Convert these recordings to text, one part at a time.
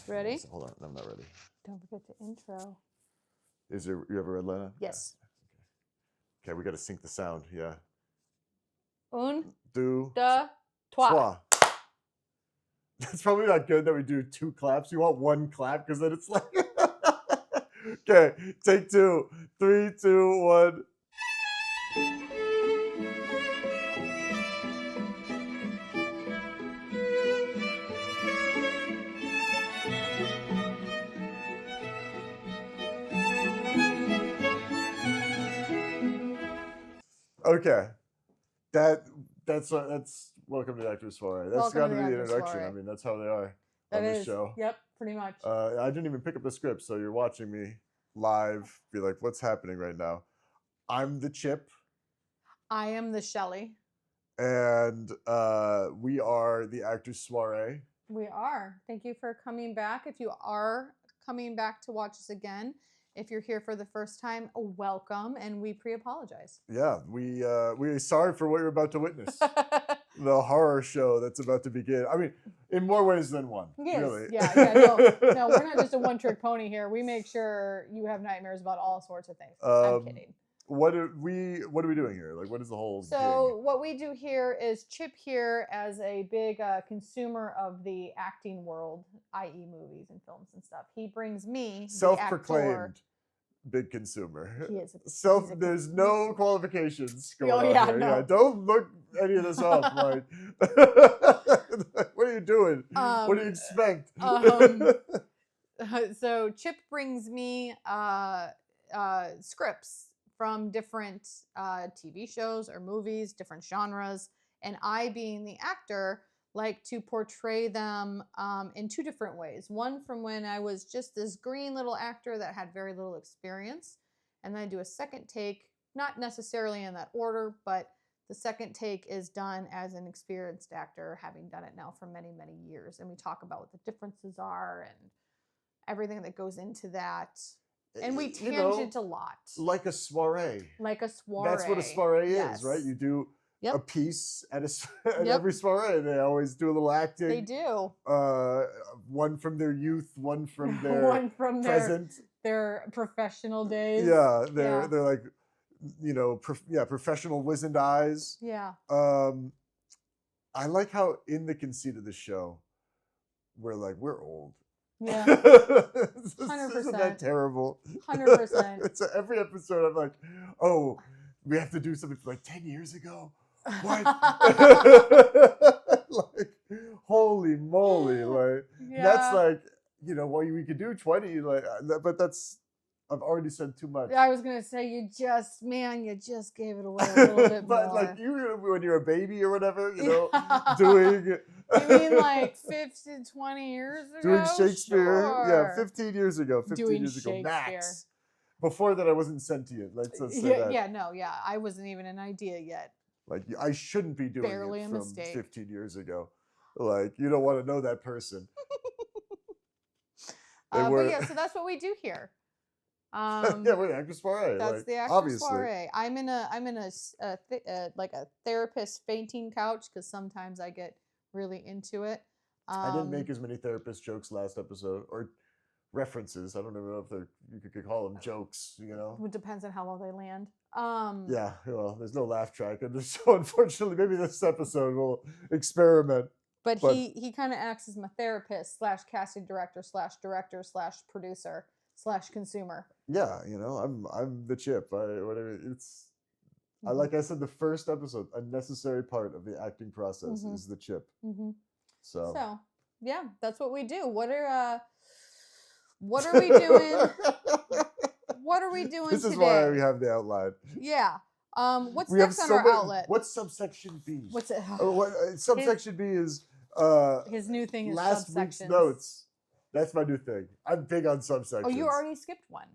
Ready? Hold on, I'm not ready. Don't forget to intro. Is there? You have a red line on? Yes. Yeah. Okay, we got to sync the sound. Yeah. Un, Do. deux, trois. Trois. That's probably not good that we do 2 claps. You want 1 clap because then it's like. Okay, take 2. 3, 2, 1. Okay, that's welcome to Actors Soiree. That's got to be the introduction. Soiree. I mean, that's how they are That on this is. show. Yep, pretty much. I didn't even pick up the script, so you're watching me live. Be like, what's happening right now? I'm the Chip, I am the Shelley. and we are the Actors Soiree. We are. Thank you for coming back. If you are coming back to watch us again, if you're here for the first time, welcome, and we pre-apologize. Yeah, we're sorry for what you're about to witness. The horror show that's about to begin. I mean, in more ways than one. Yes. Really. Yeah. No, we're not just a one-trick pony here. We make sure you have nightmares about all sorts of things. I'm kidding. What are we doing here? Like, what is the whole So what we do here is Chip here as a big consumer of the acting world, i.e. movies and films and stuff. He brings me self-proclaimed big consumer. He is There's no qualifications going on here. No. Yeah, don't look any of this up. Like, what are you doing? What do you expect? So Chip brings me scripts from different TV shows or movies, different genres, and I, being the actor, like to portray them in 2 different ways. One from when I was just this green little actor that had very little experience, and then I do a second take, not necessarily in that order, but the second take is done as an experienced actor, having done it now for many, many years. And we talk about what the differences are and everything that goes into that. And we tangent a lot. Like a soiree. Like a soiree. That's what a soiree is, right? You do a piece at every soiree. They always do a little acting. They do. One from their youth, one from their present. Their professional days. Yeah, they're like, professional wizened eyes. Yeah. I like how in the conceit of the show, we're old. Yeah. 100%. Isn't that terrible? 100%. So every episode I'm like, oh, we have to do something from like 10 years ago? What? Like, holy moly. Like, that's like, we could do 20, like, but I've already said too much. I was going to say, you just gave it away a little bit but more. Like, when you're a baby or whatever, doing... You mean like 15, 20 years ago? Doing Shakespeare. Sure. Yeah, 15 years ago. 15 years ago, max. Before that, I wasn't sentient. Let's say that. Yeah. I wasn't even an idea yet. Like, I shouldn't be doing Barely it a from mistake. 15 years ago. Like, you don't want to know that person. But so that's what we do here. We're Actors Soiree. That's the Actors Soiree. I'm in a therapist fainting couch because sometimes I get really into it. I didn't make as many therapist jokes last episode, or references. I don't even know if you could call them jokes. It depends on how well they land. Yeah, well, there's no laugh track, and so unfortunately, maybe this episode will experiment. But he kind of acts as my therapist / casting director / director / producer / consumer. Yeah, I'm the Chip. Whatever it's. Mm-hmm. Like I said, the first episode, a necessary part of the acting process is the Chip. Mm-hmm. So yeah, that's what we do. What are we doing? What are we doing This is today? why we have the outline. Yeah. What's next on our outlet? What's subsection B? What's it? Subsection B is his new thing is last subsections. week's notes. That's my new thing. I'm big on subsections. Oh, you already skipped one.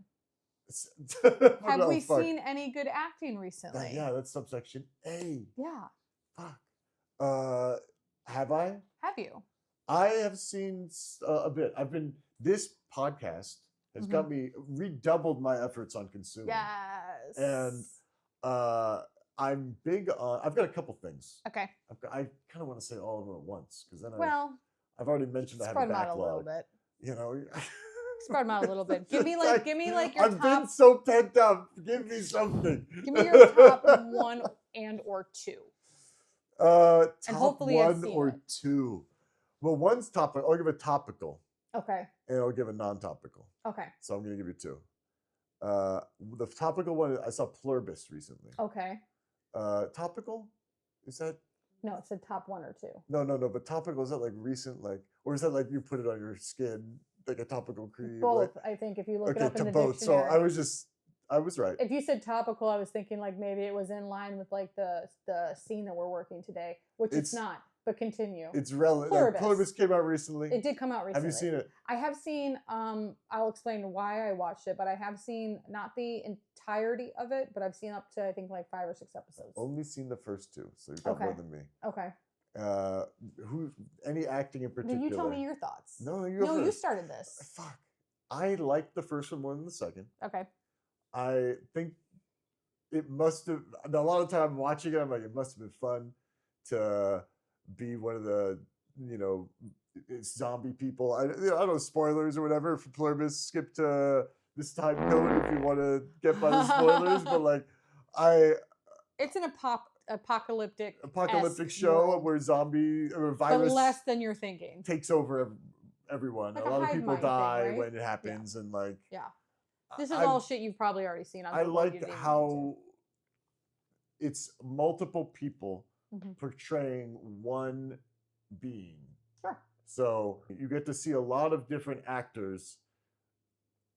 Have we seen any good acting recently? Yeah, that's subsection A. Yeah. Fuck. Have I? Have you? I have seen a bit. This podcast has got me redoubled my efforts on consuming. Yes. And I'm big on. I've got a couple things. Okay. I kind of want to say all of them at once because then I've already mentioned I have a backlog. Spread them out a little bit. you know. Spread them out a little bit. Give me your I've top. been so pent up. Give me something. Give me your top 1 and or 2. Top And hopefully I've 1 seen or it. 2. Well, one's topical. I'll give a topical, Okay. and I'll give a non-topical. Okay. So I'm going to give you 2. The topical one, I saw Pluribus recently. Okay. Topical? Is that? No, it said top 1 or 2. No. But topical, is that like recent, like, or is that like you put it on your skin, like a topical cream? Both, like, I think, if you look okay, it up to in the both. dictionary. So I was right. If you said topical, I was thinking like maybe it was in line with like the scene that we're working today, which it's not. But continue. It's relevant. Pluribus. Pluribus came out recently. It did come out recently. Have you seen it? I have seen. I'll explain why I watched it, but I have seen not the entirety of it, but I've seen up to I think like 5 or 6 episodes. Only seen the first 2, so you've got more than me. Okay. Any acting in particular? You tell me your thoughts. No, you started this. Fuck. I liked the first one more than the second. Okay. I think it must have. A lot of time watching it, I'm like, it must have been fun to be one of the, zombie people. I don't know, spoilers or whatever for Pluribus. Skip to this time code if you want to get by the spoilers. But like, it's an apocalyptic show where zombie or virus, but less than you're thinking, takes over everyone. Like a lot of people die thing, right? when it happens, and like, this is all shit you've probably already seen. I like how it's multiple people portraying one being. Sure. So you get to see a lot of different actors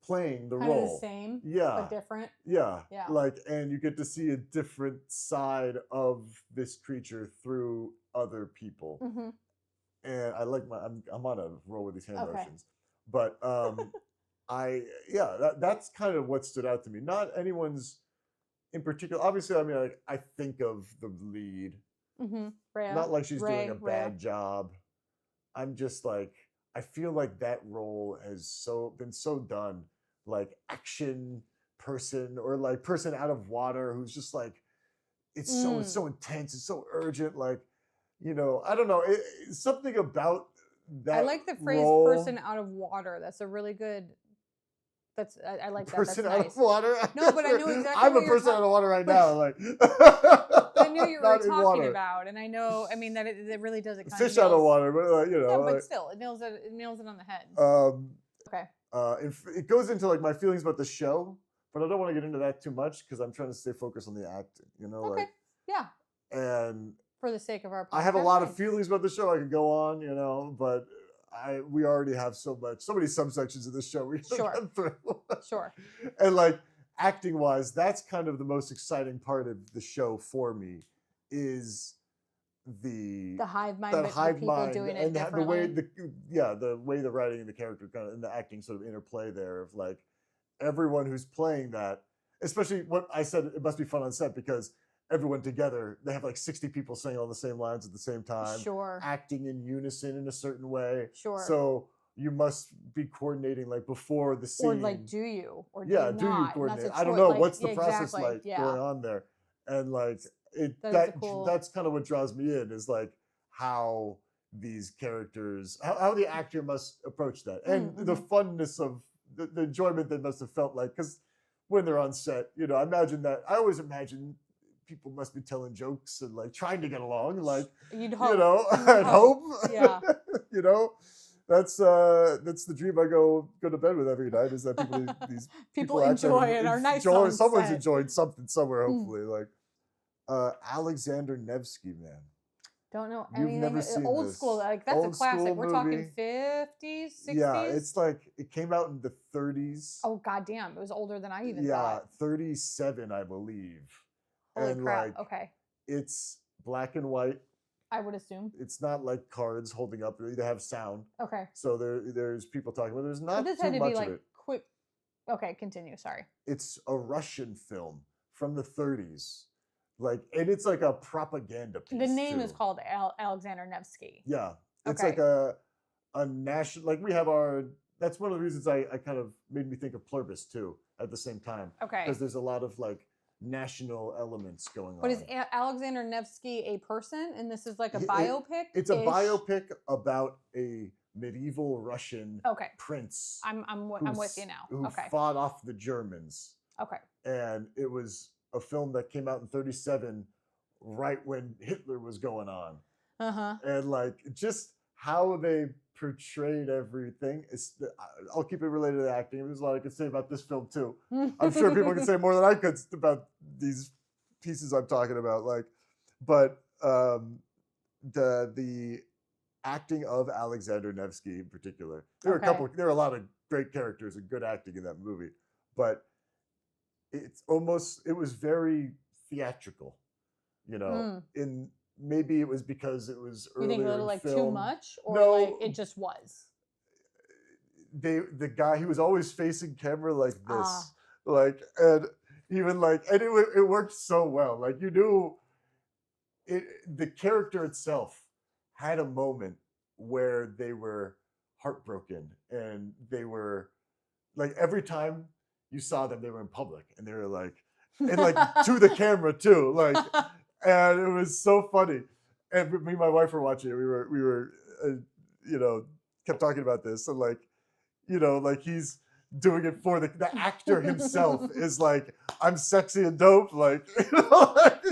playing the kind role. Of the same, but different. Yeah. Like, and you get to see a different side of this creature through other people. And I like I'm on a roll with these hand motions, but that's kind of what stood out to me. Not anyone's in particular. Obviously, I mean, I think of the lead. Not like she's doing a bad job. I'm just like, I feel like that role has been so done, like action person or like person out of water who's just like, it's so intense, it's so urgent, like, I don't know, it's something about that. I like the phrase role. Person out of water. That's a really good. I like that. Person that's out nice. of water. No, but I know exactly. I'm a person out of water right now. Like, I knew you were talking about, and I know. I mean that it really does. It kind fish of out of water, but but still, it nails it. It nails it on the head. Okay. It goes into like my feelings about the show, but I don't want to get into that too much because I'm trying to stay focused on the acting. Okay. Like, yeah. And for the sake of our podcast, I have a lot of feelings about the show. I could go on, but we already have so many subsections of this show we can run through. Sure. And like acting wise, that's kind of the most exciting part of the show for me is the hive mind, the people doing it differently. the way the writing and the character kind of and the acting sort of interplay there of like everyone who's playing that, especially what I said, it must be fun on set because everyone together, they have like 60 people saying all the same lines at the same time. Sure. Acting in unison in a certain way. Sure. So you must be coordinating like before the scene. Or like, do you? Or do you coordinate? I don't know. What's the process like going on there? And like that's kind of what draws me in is like how these characters, how the actor must approach that. And the funness of the enjoyment they must have felt like, because when they're on set, I always imagine people must be telling jokes and like trying to get along, like you'd hope. I'd hope. Yeah. That's the dream I go to bed with every night is that these people enjoy it. Are nice. Someone's enjoyed something somewhere. Hopefully, like Alexander Nevsky, man. Don't know anything. You've never seen old this. School. Like that's old a classic. We're movie. Talking 50s, 60s. Yeah, it's like it came out in the 30s. Oh goddamn! It was older than I even Yeah, thought. 37, I believe. Holy and crap! Like, okay. It's black and white. I would assume. It's not like cards holding up. They have sound. Okay. So there's people talking, but there's not this too had to much be like of it. quick. Okay, continue. Sorry. It's a Russian film from the 30s. Like, and it's like a propaganda piece. The name too. is called Alexander Nevsky. Yeah. It's okay. like a national, like we have that's one of the reasons I kind of made me think of Pluribus too at the same time. Okay. Because there's a lot of like national elements going on. But is Alexander Nevsky a person? And this is like a biopic? It's a biopic about a medieval Russian prince. I'm with you now. Who fought off the Germans. Okay. And it was a film that came out in 1937, right when Hitler was going on. And like just how they portrayed everything. I'll keep it related to the acting. There's a lot I could say about this film too. I'm sure people can say more than I could about these pieces I'm talking about. Like, but the acting of Alexander Nevsky in particular. There were a lot of great characters and good acting in that movie, but it was very theatrical, you know. In maybe it was because it was earlier. You think a little like film. Too much, or like it just was. The guy, he was always facing camera like this, like, and even like, and it worked so well. Like you knew, the character itself had a moment where they were heartbroken, and they were like, every time you saw them, they were in public, and they were like, and like to the camera too, like, and it was so funny. And me and my wife were watching it. We were, you know, kept talking about this, and like, you know, like he's doing it for the actor himself is like, I'm sexy and dope, like,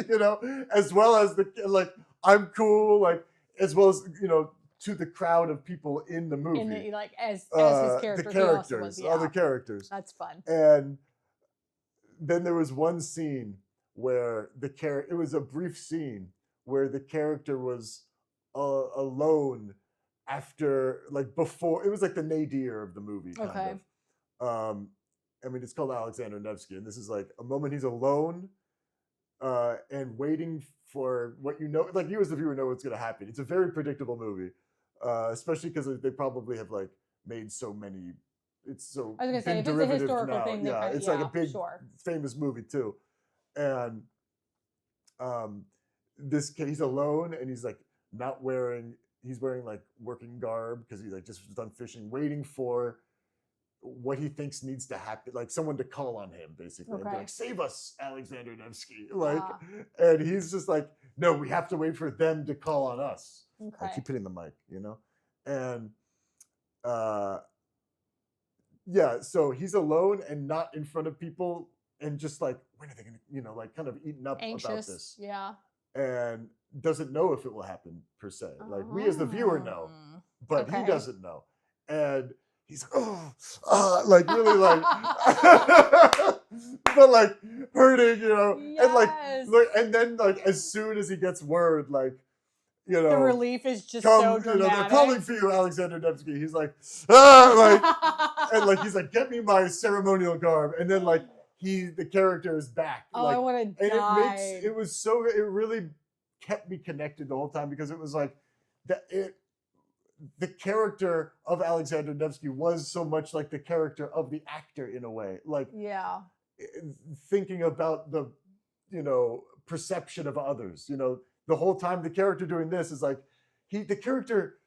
you know, as well as like, I'm cool, like, as well as, you know, to the crowd of people in the movie, like as his character, the characters, other characters. That's fun. And then there was one scene where it was a brief scene where the character was alone after, like, before, it was like the nadir of the movie, kind of. I mean, it's called Alexander Nevsky, and this is like a moment he's alone and waiting for what, you know, like you as the viewer know what's going to happen. It's a very predictable movie, especially because they probably have like made so many. It's so I was going to say, if it's a historical thing, yeah, it's like a big famous movie too, and he's alone, and he's like not wearing. He's wearing like working garb because he like just was done fishing, waiting for what he thinks needs to happen, like someone to call on him, basically, and be like, "Save us, Alexander Nevsky!" Like, and he's just like, "No, we have to wait for them to call on us." I keep hitting the mic, you know, and yeah, so he's alone and not in front of people, and just like, when are they gonna, you know, like kind of eaten up about this, and doesn't know if it will happen per se. Like we as the viewer know, but he doesn't know, and he's like, like really like, but like hurting, you know, and like, and then like as soon as he gets word, like, you know, the relief is just so dramatic. You know, they're calling for you, Alexander Nevsky. He's like, like, and like he's like, get me my ceremonial garb, and then like the character is back. Oh, like, I want to die. And it really kept me connected the whole time, because it was like the character of Alexander Nevsky was so much like the character of the actor in a way, like thinking about the, you know, perception of others, you know, the whole time the character doing this is like the character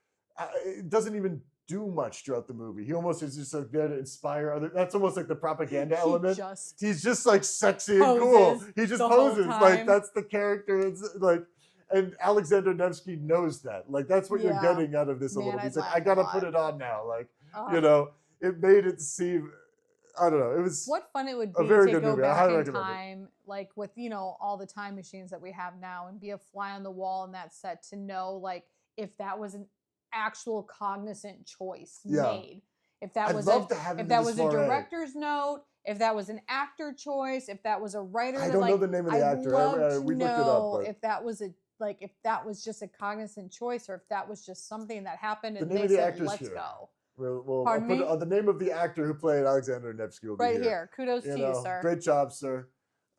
doesn't even do much throughout the movie. He almost is just like there to inspire others. That's almost like the propaganda element. He's just like sexy and cool. He just poses like that's the character. It's like, and Alexander Nevsky knows that. Like that's what you're getting out of this a little bit. He's like, I gotta put it on now. Like, you know, it made it seem, I don't know. It was what fun it would be to go back in time, like with, you know, all the time machines that we have now, and be a fly on the wall in that set, to know like if that was an actual cognizant choice made, if that was a director's note, if that was an actor choice, if that was a writer. I don't know the name of the actor. We looked it up. But if that was if that was just a cognizant choice, or if that was just something that happened and they said, "Let's go." Well, I'll put the name of the actor who played Alexander Nevsky will be right here. Kudos to you, sir. Great job, sir.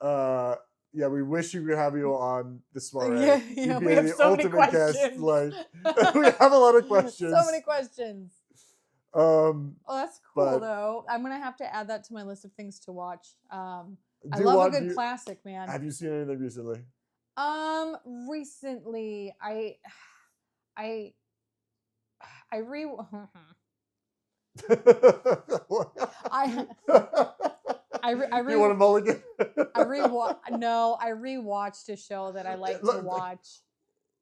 Yeah, we wish we could have you on the Soiree. Yeah, we have so many questions. Guest, like, we have a lot of questions. So many questions. Oh, that's cool though. I'm gonna have to add that to my list of things to watch. I love a good classic, man. Have you seen anything recently? Recently, I You want a mulligan? I rewatched a show that I like to watch,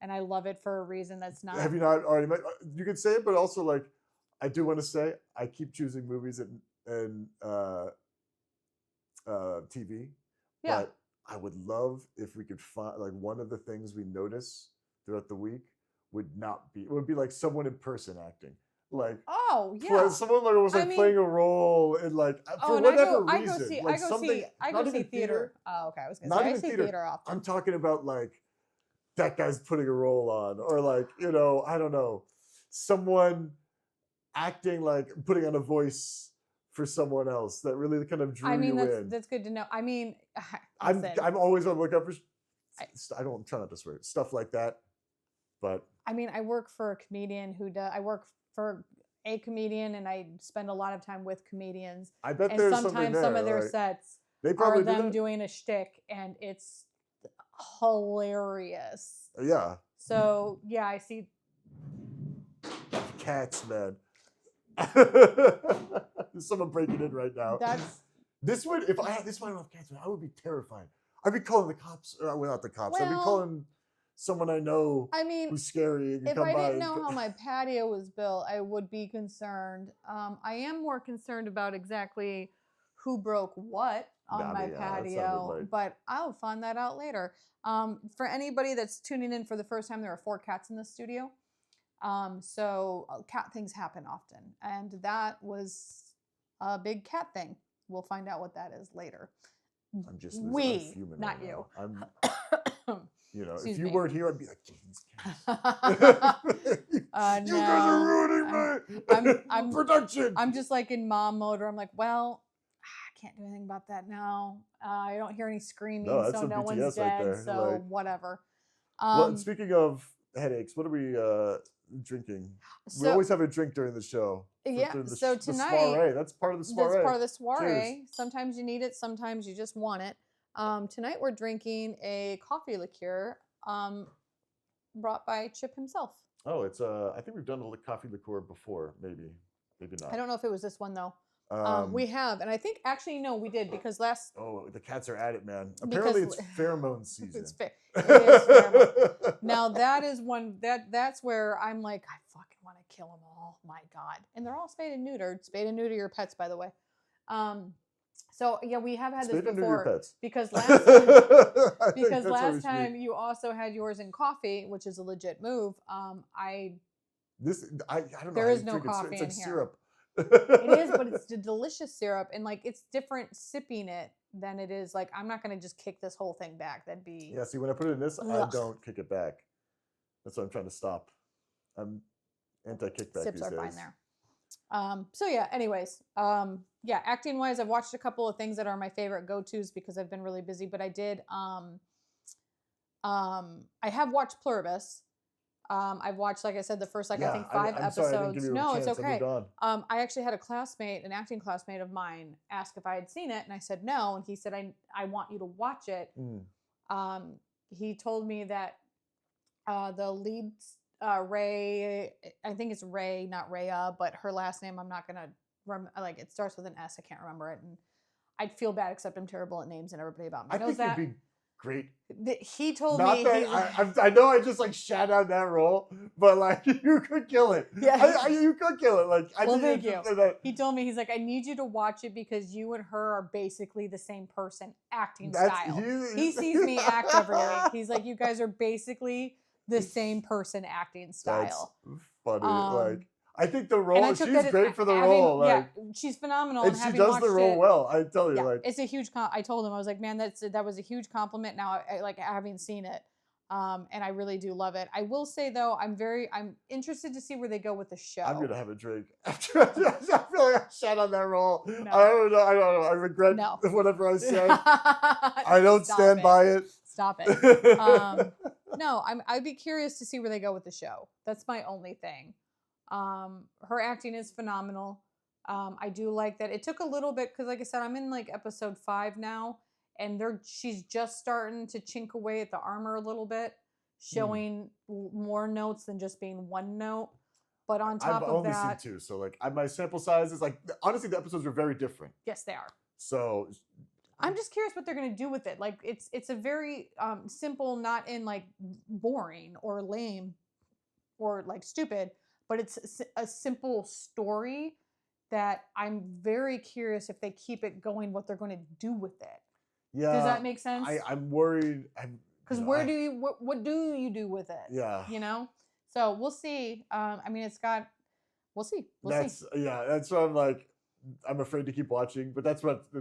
and I love it for a reason that's not. Have you not already met? You could say it, but also like I do want to say I keep choosing movies and TV, but I would love if we could find like one of the things we notice throughout the week would be like someone in person acting. Like someone like was like playing a role in like for whatever reason. I go see theater. Oh, okay. I was gonna say I see theater often. I'm talking about like that guy's putting a role on, or like, you know, I don't know, someone acting like putting on a voice for someone else that really kind of drew you in. That's good to know. I mean, I'm always on the lookout for I'm trying not to swear, stuff like that. But I mean, I work for a comedian I work for a comedian, and I spend a lot of time with comedians. I bet there's sometimes some of their sets are them doing a shtick, and it's hilarious. Yeah. So yeah, I see cats, man. There's someone breaking in right now. This would if I didn't have cats, man, I would be terrified. I'd be calling the cops. Not the cops. I'd be calling someone I know. I mean, who's scary. If I didn't know how my patio was built, I would be concerned. I am more concerned about exactly who broke what on my patio, but I'll find that out later. For anybody that's tuning in for the first time, there are 4 cats in the studio. So cat things happen often, and that was a big cat thing. We'll find out what that is later. I'm just human, not right you. I'm, you know, if you weren't here, I'd be like, these cats. You guys are ruining my production. I'm just like in mom mode, where I'm like, well, I can't do anything about that now. I don't hear any screaming, so no one's dead. Right, so whatever. Well, speaking of headaches, what are we drinking? We always have a drink during the show. Yeah. So tonight, the soiree. That's part of the soiree. That's part of the soiree. Cheers. Sometimes you need it. Sometimes you just want it. Tonight we're drinking a coffee liqueur brought by Chip himself. Oh, it's I think we've done a coffee liqueur before. Maybe not. I don't know if it was this one though. We have, and I think actually no, we did because last. Oh, the cats are at it, man. Apparently, it's pheromone season. It is pheromone. Now that is one that's where I'm like, I fucking want to kill them all. My God, and they're all spayed and neutered. Spayed and neuter your pets, by the way. So yeah, we have had this before because last time you also had yours in coffee, which is a legit move. I don't know. There is no coffee in here. Syrup. It is, but it's a delicious syrup, and like it's different sipping it than it is like I'm not gonna just kick this whole thing back. That'd be see when I put it in this, I don't kick it back. That's what I'm trying to stop. I'm anti-kickback. Sips these are days. fine there. So yeah. Anyways, acting wise, I've watched a couple of things that are my favorite go-tos because I've been really busy. But I did. I have watched Pluribus. I've watched, like I said, the first I think 5 episodes. Sorry, I didn't give you a chance. It's okay. I actually had an acting classmate of mine, ask if I had seen it, and I said no, and he said I want you to watch it. He told me that the lead Ray, I think it's Ray, not Rhea, but her last name I'm not gonna like. It starts with an S. I can't remember it, and I'd feel bad except I'm terrible at names, and everybody about me knows that. It'd be great. He told me. I know I just like shat out that role, but like you could kill it. Yeah, you could kill it. Like thank you. He told me, he's like, I need you to watch it because you and her are basically the same person acting style. He sees me act every week. He's like, you guys are basically the same person acting style. That's funny. I think the role, she's great for the role. She's phenomenal. And she does the role well. I tell you, it's a huge. I told him, I was like, man, that was a huge compliment. Now, I like having seen it, and I really do love it. I will say though, I'm interested to see where they go with the show. I'm gonna have a drink after. I feel like I shat on that role. No. I don't know. I regret whatever I said. I don't stand by it. Stop it. No, I'd be curious to see where they go with the show. That's my only thing. Her acting is phenomenal. I do like that. It took a little bit because, like I said, I'm in like episode 5 now, and she's just starting to chink away at the armor a little bit, showing more notes than just being one note. But on top of that, I've only seen 2, so like my sample size is like honestly the episodes are very different. Yes, they are. So I'm just curious what they're gonna do with it. Like it's a very simple, not in like boring or lame or like stupid. but it's a simple story that I'm very curious if they keep it going, what they're going to do with it. Yeah. Does that make sense? I'm worried. Because what do you do with it? Yeah. So we'll see. I mean, we'll see. Yeah, that's what I'm like. I'm afraid to keep watching, but that's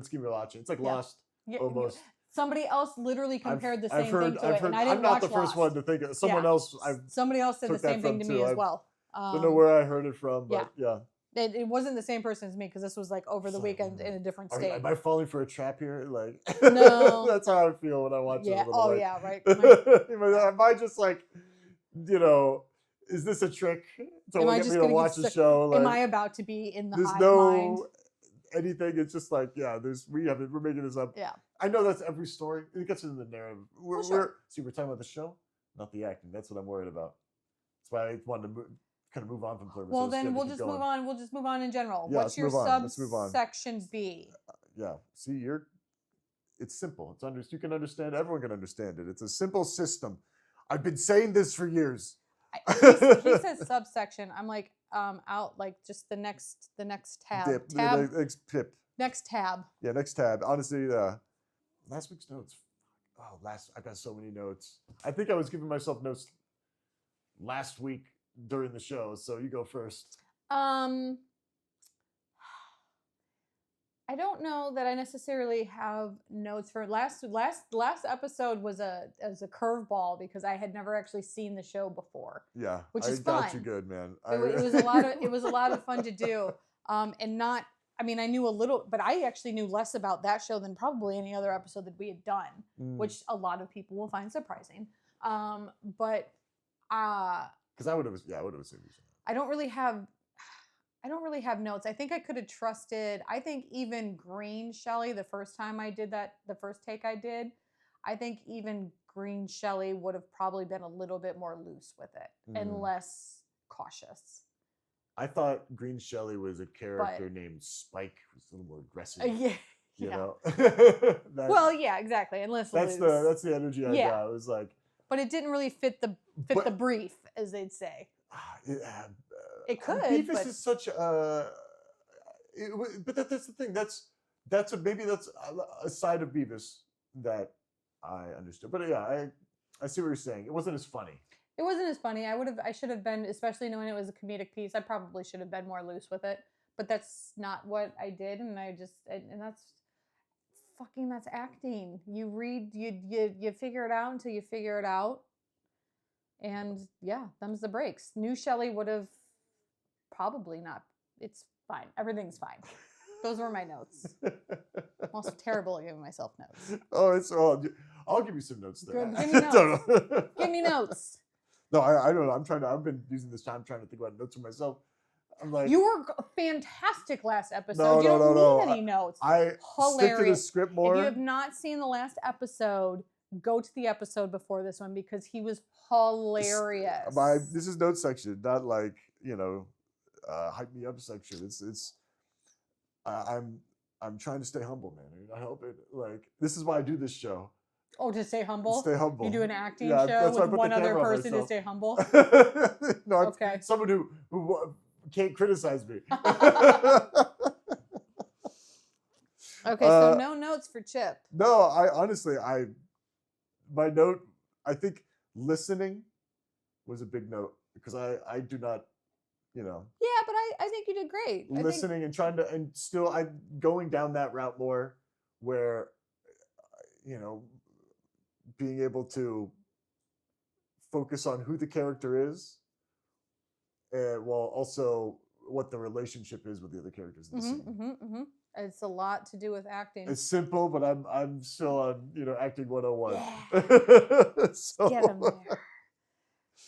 keeping me watching. It's like Lost, almost. Somebody else literally compared the same thing to it, and I didn't I'm not watch the first one to think of. Somebody else said the same thing to me as well. Don't know where I heard it from, but yeah. It wasn't the same person as me because this was like over the weekend in a different state. Am I falling for a trap here? Like, no, that's how I feel when I watch it. Oh yeah, right. Am I just like, is this a trick to get me to watch the show? Like, am I about to be in the hive mind? Anything. It's just like, we're making this up. Yeah. I know that's every story. It gets into the narrative. We're talking about the show, not the acting. That's what I'm worried about. That's why I wanted to kind of move on from Pluribus. Well, then we'll just move on. We'll just move on in general. Yeah, what's your subsection B? See, it's simple. You can understand. Everyone can understand it. It's a simple system. I've been saying this for years. He says subsection. I'm like, out like just the next tab. Next tab. Yeah, next tab. Honestly, last week's notes. I've got so many notes. I think I was giving myself notes last week during the show, so you go first. I don't know that I necessarily have notes for last episode was a curveball because I had never actually seen the show before. Yeah, which is fun. Got you good, man. It was a lot of fun to do. I knew a little, but I actually knew less about that show than probably any other episode that we had done, which a lot of people will find surprising. Because I would have assumed. I don't really have notes. I think I could have trusted. I think even Green Shelley, the first time I did that, the first take I did, I think even Green Shelley would have probably been a little bit more loose with it and less cautious. I thought Green Shelley was a character named Spike, who's a little more aggressive. You know. Well, yeah, exactly. And less that's loose. That's the energy I got. It was like. But it didn't really fit the brief, as they'd say. It could. Beavis is such a. But that's the thing. Maybe that's a side of Beavis that I understood. But yeah, I see what you're saying. It wasn't as funny. It wasn't as funny. I should have been, especially knowing it was a comedic piece. I probably should have been more loose with it. But that's not what I did, and that's acting. You read, you figure it out until you figure it out. And yeah, them's the breaks. New Shelley would have probably not. It's fine. Everything's fine. Those were my notes. I'm also terrible at giving myself notes. I'll give you some notes there. Give me notes. Give me notes. No, I don't know. I've been using this time trying to think about notes for myself. I'm like, you were fantastic last episode. You don't need any notes. I hilarious. Stick to the script more. If you have not seen the last episode, go to the episode before this one because he was hilarious. This is notes section, not like hype me up section. It's I'm trying to stay humble, man. I hope it this is why I do this show. Oh, to stay humble? Stay humble. You do an acting show with one other person to stay humble? No, okay. Someone who can't criticize me. Okay, so no notes for Chip. No, my note, I think listening was a big note because I do not, Yeah, but I think you did great. Listening and trying to, and still I'm going down that route more where, being able to focus on who the character is while also what the relationship is with the other characters in the scene. It's a lot to do with acting. It's simple, but I'm still on acting 101. Yeah. So, get him there.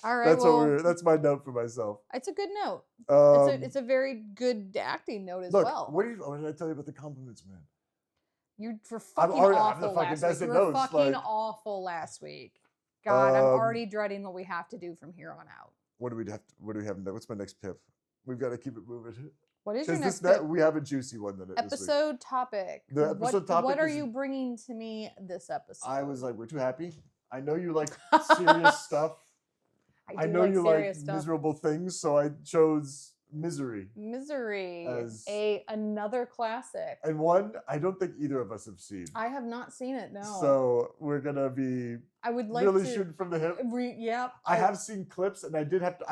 All right. That's my note for myself. It's a good note. It's a very good acting note as well. What did I tell you about the compliments, man? You were fucking awful last week. You were fucking awful last week. God, I'm already dreading what we have to do from here on out. What do we have? What's my next pip? We've got to keep it moving. What is your next pip? We have a juicy one. Episode topic. The episode topic. What are you bringing to me this episode? I was like, we're too happy. I know you like serious stuff. I know you like miserable things, so I chose Misery. Misery, as another classic. And one I don't think either of us have seen. I have not seen it, no. So we're gonna be really shooting from the hip. Yep. I have seen clips, and I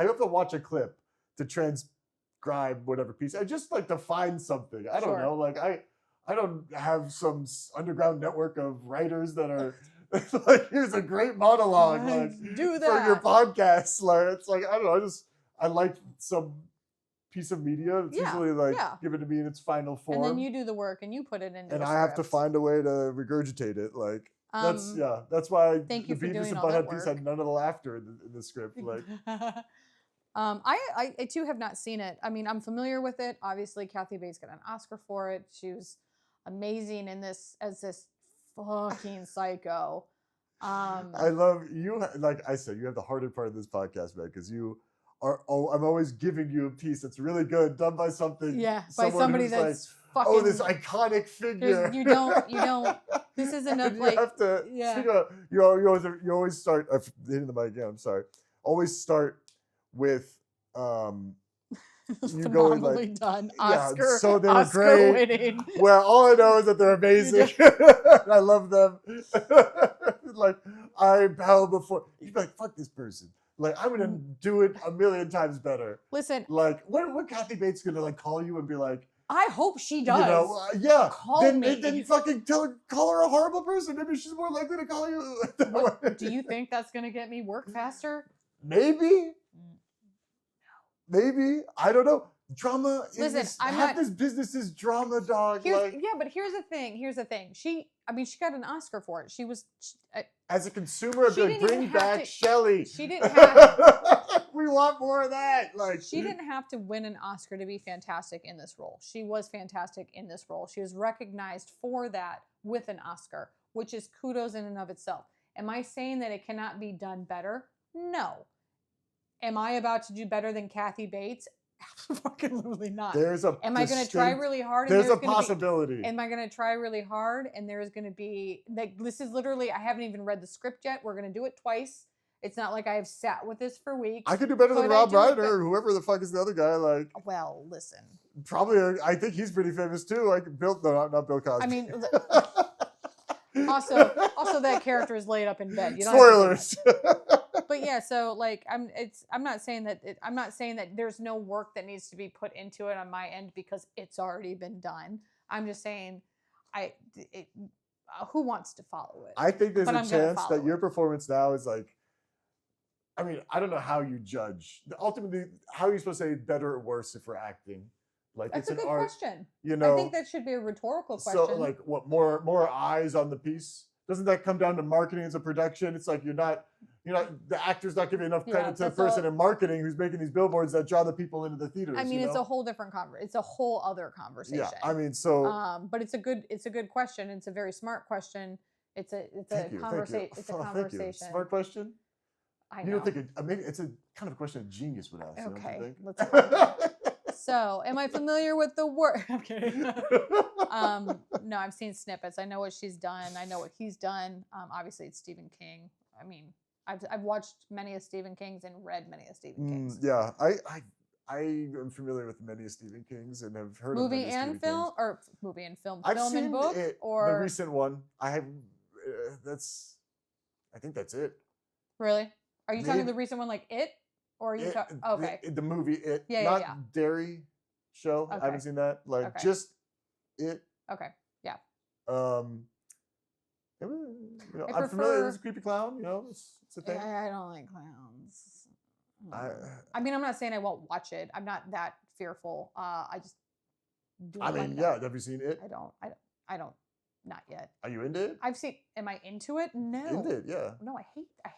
have to watch a clip to transcribe whatever piece. I just like to find something. I don't know. Like I don't have some underground network of writers that are like, here's a great monologue, like do that for your podcast. Like it's like I don't know. I like some piece of media. It's usually like given to me in its final form, and then you do the work and you put it into. And I have to find a way to regurgitate it. Like that's why the Beavis and Butthead piece had none of the laughter in the script. Like. I too have not seen it. I mean, I'm familiar with it. Obviously, Kathy Bates got an Oscar for it. She was amazing in this as this fucking psycho. I love you. Like I said, you have the harder part of this podcast, man, because you are. I'm always giving you a piece that's really good, done by something. Yeah, by somebody that's like, fucking. Oh, this iconic figure. You don't. This isn't a like. You have to. Yeah. You always start. I'm hitting the mic again. I'm sorry. Always start with you going like done. Oscar, so they're Oscar great. Winning. Well, all I know is that they're amazing. I love them. Like I bow before. You'd be like, fuck this person. Like I'm gonna do it a million times better. Listen, like what Kathy Bates gonna like call you and be like? I hope she does. You know, call me. Then fucking call her a horrible person. Maybe she's more likely to call you. Do you think that's gonna get me work faster? Maybe. Maybe. I don't know. Drama. Listen, this business is drama, dog. Yeah, but here's the thing. She got an Oscar for it. She was. As a consumer, I'd be like, bring back Shelley. She didn't have. We want more of that. Like she didn't have to win an Oscar to be fantastic in this role. She was fantastic in this role. She was recognized for that with an Oscar, which is kudos in and of itself. Am I saying that it cannot be done better? No. Am I about to do better than Kathy Bates? Absolutely not. Am I going to try really hard? There's a possibility. Am I going to try really hard? And there's going to be like this is literally. I haven't even read the script yet. We're going to do it twice. It's not like I have sat with this for weeks. I could do better than Rob Reiner or whoever the fuck is the other guy. Like, well, listen. Probably, I think he's pretty famous too. Like not Bill Cosby. I mean. Also, that character is laid up in bed. You don't Spoilers. But yeah, so like I'm not saying that there's no work that needs to be put into it on my end because it's already been done. I'm just saying, who wants to follow it? I think there's a chance that your performance now is like. I mean, I don't know how you judge. Ultimately, how are you supposed to say better or worse if we're acting? Like that's it's a good question. You know, I think that should be a rhetorical question. So, like, what more eyes on the piece? Doesn't that come down to marketing as a production? It's like you're not the actor's not giving enough credit to the person in marketing who's making these billboards that draw the people into the theaters. I mean, it's a whole different it's a whole other conversation. Yeah, I mean, so. But it's a good question. It's a very smart question. It's a conversation. It's a conversation. Smart question. I know. You don't think maybe it's a kind of a question a genius would ask. Okay, let's find out. So, am I familiar with the work? I'm kidding. No, I've seen snippets. I know what she's done. I know what he's done. Obviously, it's Stephen King. I mean, I've watched many of Stephen King's and read many of Stephen King's. Yeah, I am familiar with many of Stephen King's and have heard of many of Stephen King's. Movie and film, I've film seen and book, or the recent one. I have. I think that's it. Really? Are you talking the recent one like It? Or are you talking? Okay. The movie It. Yeah, not Dairy Show. Okay. I haven't seen that. Like just It. Okay. Yeah. I'm familiar with this creepy clown. You know, it's a thing. I don't like clowns. I mean, I'm not saying I won't watch it. I'm not that fearful. I just. Have you seen It? I don't. Not yet. Are you into it? I've seen. Am I into it? No. Into it, yeah. No, I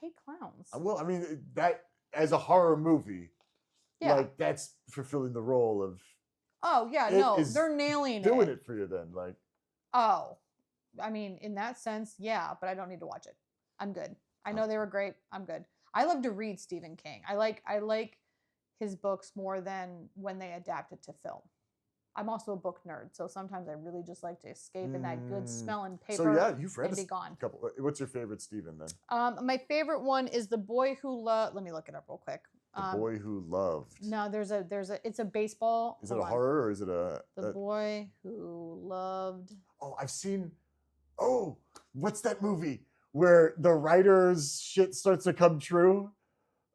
hate clowns. Well, I mean that as a horror movie, like that's fulfilling the role of. Oh yeah, no, they're nailing it. Doing it for you then, like. Oh, I mean, in that sense, yeah, but I don't need to watch it. I'm good. I know they were great. I'm good. I love to read Stephen King. I like his books more than when they adapt it to film. I'm also a book nerd, so sometimes I really just like to escape in that good smelling paper. So yeah, you've read a couple. What's your favorite Stephen then? My favorite one is The Boy Who Loved. Let me look it up real quick. The Boy Who Loved. No, it's a baseball. Is it a horror or is it The Boy Who Loved? Oh, I've seen. Oh, what's that movie where the writer's shit starts to come true?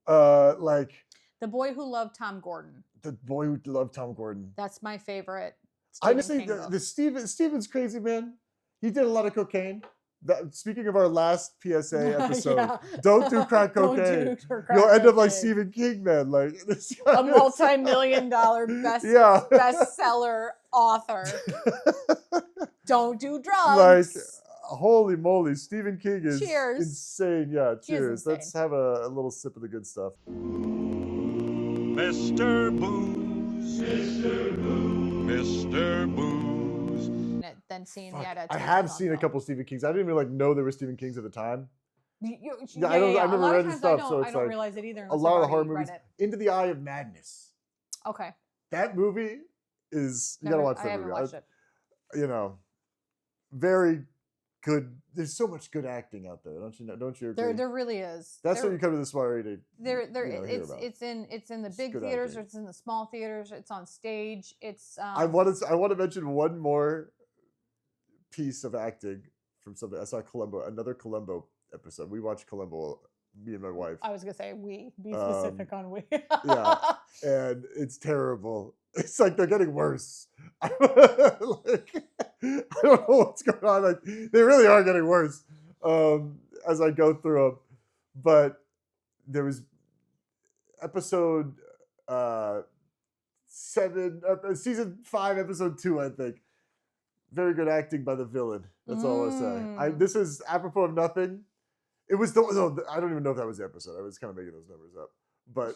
Like The Boy Who Loved Tom Gordon. The Boy Who Loved Tom Gordon. That's my favorite. Honestly, the Stephen's crazy, man. He did a lot of cocaine. Speaking of our last PSA episode, don't do crack cocaine. You'll end up like Stephen King, man. Like a multi-million-dollar bestseller author. Don't do drugs. Like, holy moly, Stephen King is insane. Yeah, cheers. Let's have a little sip of the good stuff. Mr. Booze. Mr. Booze. Mr. Booze. Than seeing the adaptation. I have seen a couple Stephen Kings. I didn't even like know there were Stephen Kings at the time. I've never read his stuff, so it's I don't realize it either. A lot of the horror movies. Into the Eye of Madness. Okay. That movie is you gotta watch that movie. I haven't watched it. You know, very good. There's so much good acting out there, don't you agree? There really is. That's when you come to the Soiree to it's in the big theaters, or it's in the small theaters, it's on stage. It's I want to mention one more piece of acting from something. I saw another Columbo episode. We watched Columbo, me and my wife. I was gonna say we. Be specific on we. Yeah, and it's terrible. It's like they're getting worse. I don't know what's going on. Like they really are getting worse as I go through them. But there was episode 7, season 5, episode 2, I think. Very good acting by the villain. That's all I'll say. This is apropos of nothing. It was I don't even know if that was the episode. I was kind of making those numbers up, but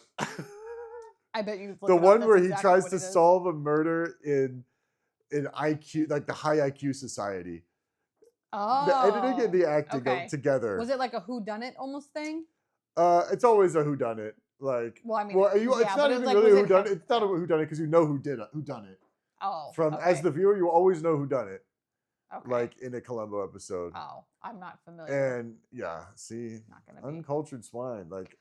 I bet you. The one where he tries to solve a murder in IQ, like the high IQ society. Oh, the editing and the acting go together. Was it like a whodunit almost thing? It's always a whodunit. Like, well, I mean, it's not even really a whodunit. It's not a whodunit because you know who done it. Oh, as the viewer, you always know who done it. Okay. Like in a Columbo episode. Oh, I'm not familiar. And yeah, see, not gonna be. Uncultured swine. Like,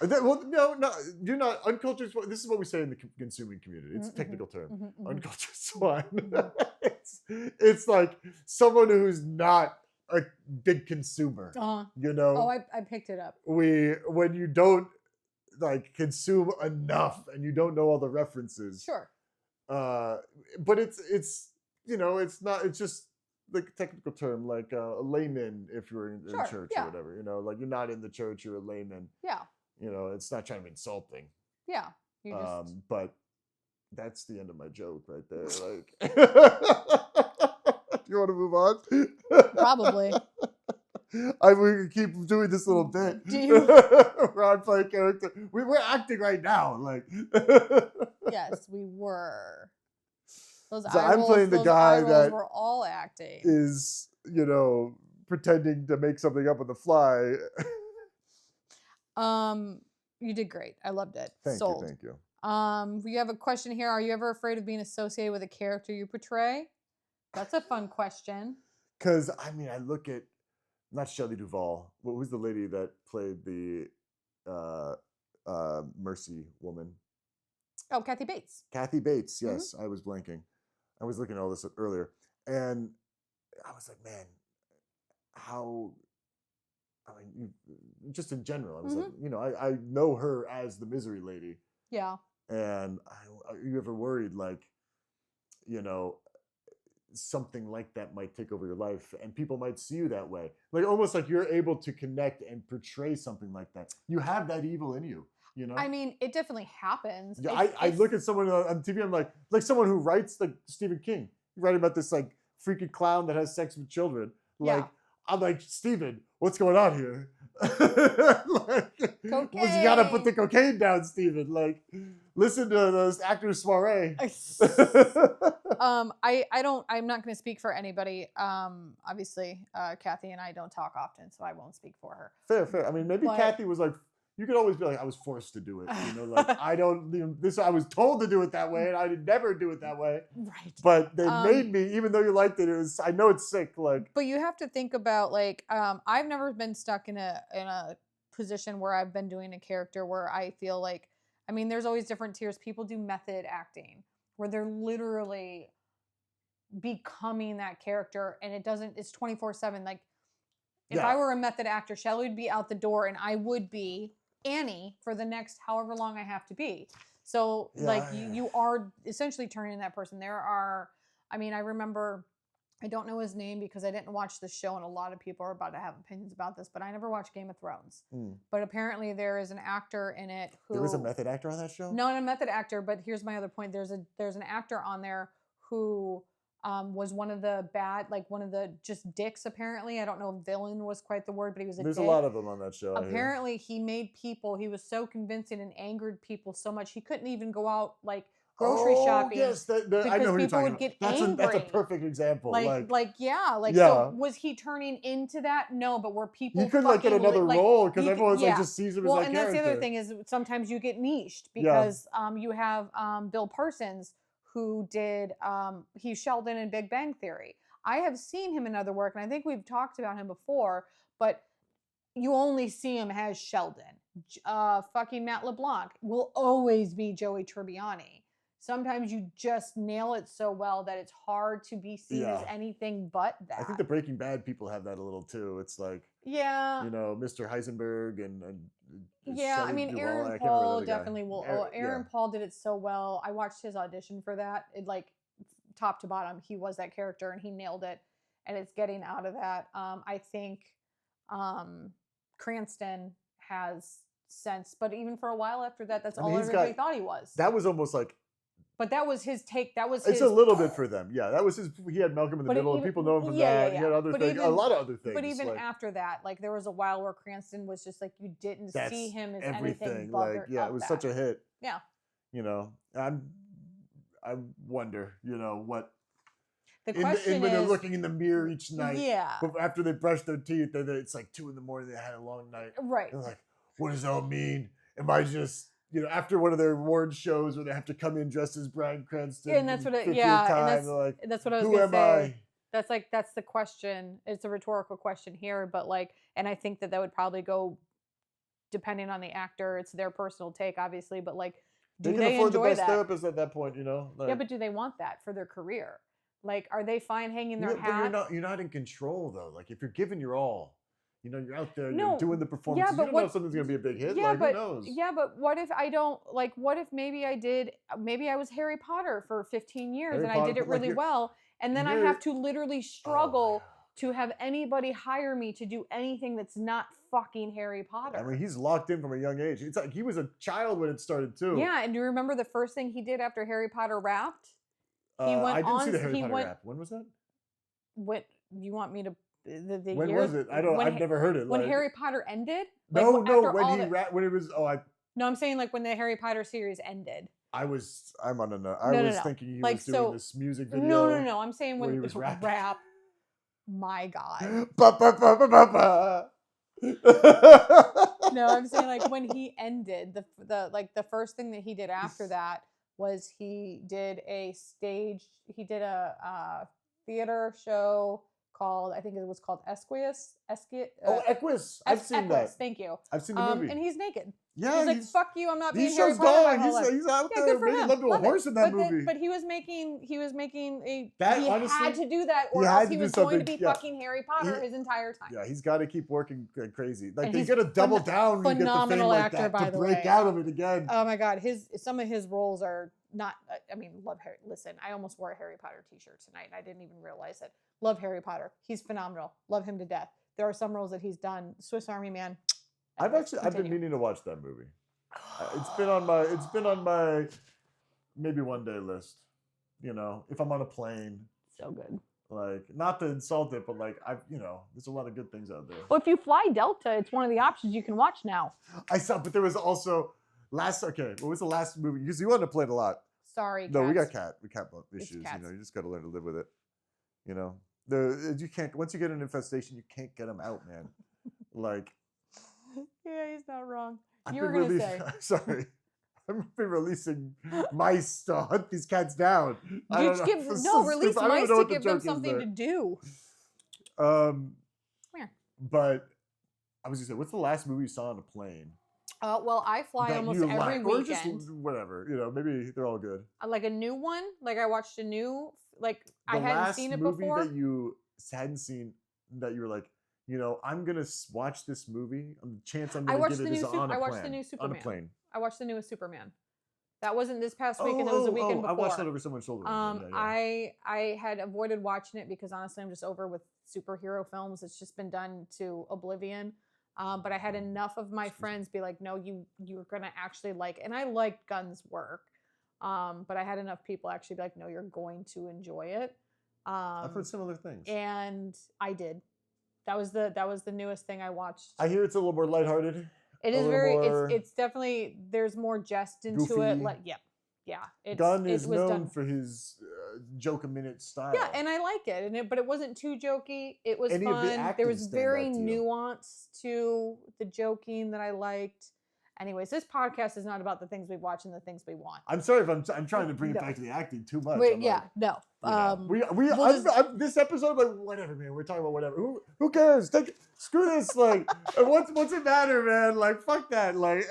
well, no, you're not uncultured swine. This is what we say in the consuming community. It's a technical term. Uncultured swine. It's like someone who's not a big consumer. You know. Oh, I picked it up. When you don't like consume enough and you don't know all the references. Sure. But it's it's not, it's just like a technical term, like a layman if you're in church or whatever, like you're not in the church, you're a layman. Yeah. It's not trying to be insulting. Yeah. But that's the end of my joke right there. Like, you want to move on? Probably. We can keep doing this little bit. Do you? Where I play a character. We're acting right now. Like. Yes, we were. I'm playing the guy that we're all acting. Is pretending to make something up on the fly. You did great. I loved it. Thank you. We have a question here. Are you ever afraid of being associated with a character you portray? That's a fun question. Because I look at not Shelley Duvall. What was the lady that played the Mercy woman? Oh, Kathy Bates. Kathy Bates. Yes, I was blanking. I was looking at all this earlier, and I was like, man, how? Just in general, I was like, I know her as the Misery Lady. Yeah. And are you ever worried, like, something like that might take over your life and people might see you that way? Like, almost like you're able to connect and portray something like that. You have that evil in you, it definitely happens. Yeah, I look at someone on TV, I'm like someone who writes like Stephen King, writing about this like freaky clown that has sex with children. Like, I'm like, Stephen, what's going on here? Like, you gotta put the cocaine down, Stephen. Like, listen to those actors' Soiree. I'm not going to speak for anybody. Obviously, Kathy and I don't talk often, so I won't speak for her. Fair. I mean, maybe Kathy was like, you could always be like, I was forced to do it. You know, like I don't. You know, I was told to do it that way, and I would never do it that way. Right. But they made me, even though you liked it. I know it's sick. Like, but you have to think about like, I've never been stuck in a position where I've been doing a character where I feel like, I mean, there's always different tiers. People do method acting where they're literally becoming that character, and it's 24/7. Like, if I were a method actor, Shelley would be out the door, and I would be Annie for the next however long I have to be. So, like, you are essentially turning that person. I mean, I remember, I don't know his name because I didn't watch the show, and a lot of people are about to have opinions about this, but I never watched Game of Thrones. But apparently there is an actor in it who... There was a method actor on that show? No, not a method actor, but here's my other point. There's an actor on there who... was one of the just dicks, apparently. I don't know if villain was quite the word, but he was a There's dick. a lot of them on that show. Apparently, he made people, he was so convincing and angered people so much, he couldn't even go out, like, grocery shopping. Yes, I know who you're people talking would about. get That's angry. A perfect example. So was he turning into that? No, but were people he couldn't get another role because everyone's like just sees him as that and character. That's the other thing is sometimes you get niched because you have Bill Parsons, who did he's Sheldon in Big Bang Theory. I have seen him in other work, and I think we've talked about him before, but you only see him as Sheldon. Fucking Matt LeBlanc will always be Joey Tribbiani. Sometimes you just nail it so well that it's hard to be seen as anything but that. I think the Breaking Bad people have that a little too. It's like, you know, Mr. Heisenberg and I mean, Duvall. Aaron Paul definitely will. Aaron Paul did it so well. I watched his audition for that. It, like, top to bottom, he was that character and he nailed it. And it's getting out of that. I think Cranston has sense, but even for a while after that, that's all everybody thought he was. That was almost like. But that was his take. It's a little bit for them. Yeah, that was his. He had Malcolm in the Middle, and people know him from that. He had other things, a lot of other things. But even after that, like, there was a while where Cranston was just like, you didn't see him as anything but it was such a hit. Yeah. You know, I wonder, you know, what. The question is, when they're looking in the mirror each night. Yeah. But after they brush their teeth, it's like 2 a.m. They had a long night. Right. They're like, what does it all mean? Am I just, you know, after one of their award shows where they have to come in dressed as Bryan Cranston? And that's what that's what I was going to say. That's the question. It's a rhetorical question here, but like, and I think that would probably go, depending on the actor, it's their personal take, obviously, but like, do they afford enjoy the best that? therapist at that point, you know? Like, yeah, but do they want that for their career? Like, are they fine hanging their hat? But you're not in control though. Like, if you're giving your all, you know, you're out there, you're doing the performances. You don't know if something's going to be a big hit. Yeah, who knows? Yeah, but what if I don't, like, what if maybe I was Harry Potter for 15 years and I did it really well, and then I have to literally struggle to have anybody hire me to do anything that's not fucking Harry Potter. I mean, he's locked in from a young age. It's like he was a child when it started too. Yeah, and do you remember the first thing he did after Harry Potter wrapped? I didn't see the Harry Potter rap. When was that? What you want me to? The when years, was it? I've never heard it. When Harry Potter ended? When it was. No, I'm saying like when the Harry Potter series ended. I was thinking he was doing this music video. No. I'm saying when he was rap. My God. No, I'm saying like when he ended the first thing that he did after that was he did a theater show called, I think it was called Equus. Equus. I've seen that. Thank you. I've seen the movie. And he's naked. Yeah, he's like, fuck you, I'm not being Harry Potter. He's out there. Good for him. Love to a horse in that movie. But he was making he honestly, had to do that, or else he was going to be fucking Harry Potter his entire time. Yeah, he's got to keep working crazy. Like, they got to double down when you get the fame like that to break out of it again. Oh my God, some of his roles are not. I mean, love Harry. Listen, I almost wore a Harry Potter t-shirt tonight, and I didn't even realize it. Love Harry Potter. He's phenomenal. Love him to death. There are some roles that he's done. Swiss Army Man. I've been meaning to watch that movie. It's been on my maybe one day list. You know, if I'm on a plane. So good. Like, not to insult it, but like, there's a lot of good things out there. Well, if you fly Delta, it's one of the options you can watch now. I saw, but there was also what was the last movie? Because you on a plane a lot. Sorry, no, we got cat issues. You know, you just got to learn to live with it. You know, you can't, once you get an infestation, you can't get them out, man. Like, yeah, he's not wrong. You were going to say. Sorry. I'm releasing mice to hunt these cats down. Release mice to give them something to do. Come here. But I was going to say, what's the last movie you saw on a plane? Well, I fly almost every weekend. Or just whatever, maybe they're all good. Like a new one? Like I watched a new, I hadn't seen it before. The last movie that you hadn't seen, that you were like, I'm going to watch this movie. The chance I'm going to get it is on a plane. I watched the new Superman. On a plane. I watched the newest Superman. That wasn't this past weekend. It was the weekend before. I watched that over someone's shoulder. I had avoided watching it because honestly, I'm just over with superhero films. It's just been done to oblivion. But I had enough of my friends be like, no, you're going to actually like it. And I liked Gunn's work. But I had enough people actually be like, no, you're going to enjoy it. I've heard similar things. And I did. That was the newest thing I watched. I hear it's a little more lighthearted. It is it's definitely, there's more jest into goofy. It. Yeah. Gunn is known for his joke-a-minute style. Yeah, and I like it. But it wasn't too jokey. It was fun. There was very nuance to the joking that I liked. Anyways, this podcast is not about the things we watch and the things we want. I'm sorry if I'm trying to bring it back to the acting too much. This episode, whatever, man. We're talking about whatever. Who cares? Screw this. What's it matter, man? Fuck that. I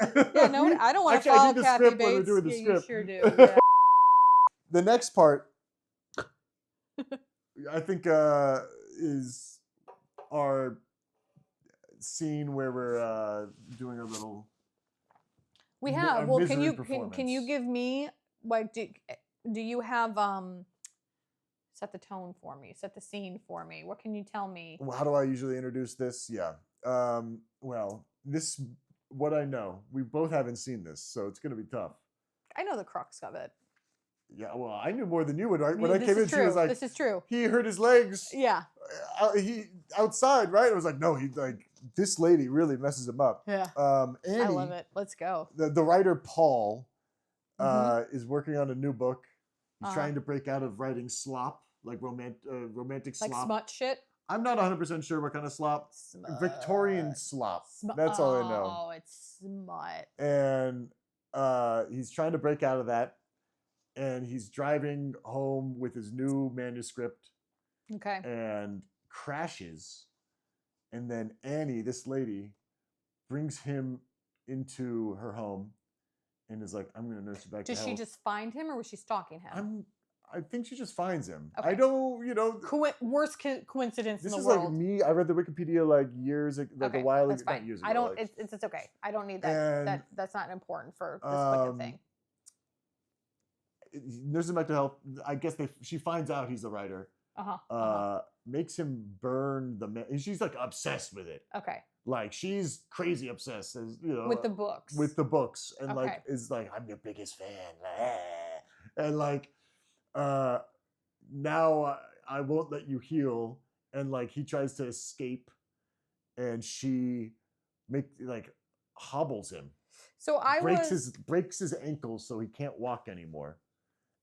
don't want to follow Kathy Bates. We're doing the script. You sure do. Yeah. The next part, I think, is our scene where we're doing a little. We have. Well, can you give me do you have set the tone for me, set the scene for me? What can you tell me? Well, how do I usually introduce this? Yeah. What I know. We both haven't seen this, so it's going to be tough. I know the crux of it. Yeah, well, I knew more than you would. When I came in, she was like, "This is true." He hurt his legs. Yeah. He outside, right? I was like, no, this lady really messes him up. Yeah. Annie, I love it. Let's go. The writer Paul is working on a new book. He's trying to break out of writing slop, romantic slop. Like smut shit? I'm not 100% sure what kind of slop. Victorian slop. That's all I know. Oh, it's smut. And he's trying to break out of that. And he's driving home with his new manuscript. Okay. And crashes. And then Annie, this lady, brings him into her home and is like, I'm going to nurse you back to health. Does she just find him or was she stalking him? I think she just finds him. Okay. I don't, worst coincidence in the world. This is like me. I read the Wikipedia years ago, a while ago. That's fine. Not years ago. I don't, it's okay. I don't need that. That's not important for this fucking thing. Nurses back to health. I guess she finds out he's the writer. Makes him burn she's obsessed with it. Okay. She's crazy obsessed, with the books. With the books, and is I'm your biggest fan, and now I won't let you heal, and he tries to escape, and she hobbles him. So breaks his ankle so he can't walk anymore.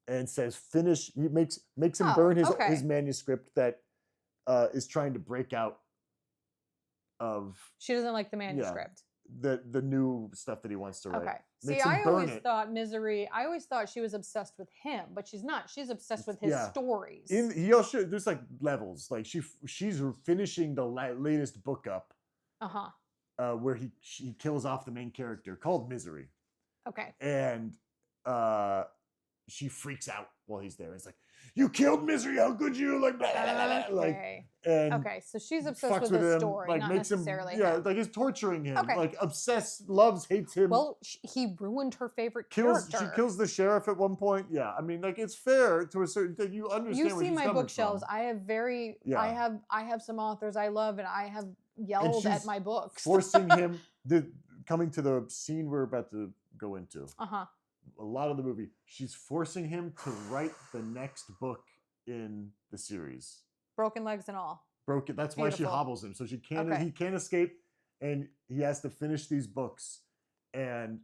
And says finish. He makes him burn his manuscript that is trying to break out of. She doesn't like the manuscript. Yeah, the new stuff that he wants to write. Okay. See, I always thought Misery. I always thought she was obsessed with him, but she's not. She's obsessed with his stories. There's levels. She's finishing the latest book up. Where he kills off the main character called Misery. Okay. And she freaks out while he's there. It's like, you killed Misery. How could you? Okay, so she's obsessed with his story, not necessarily him. He's torturing him. Okay. Obsessed, loves, hates him. Well, he ruined her favorite character. She kills the sheriff at one point. Yeah, I mean, it's fair to a certain thing. You understand. You see my bookshelves. I have some authors I love, and I have yelled at my books. Forcing him. Coming to the scene we're about to go into. A lot of the movie, she's forcing him to write the next book in the series. Broken legs and all. That's why she hobbles him. So he can't escape, and he has to finish these books. And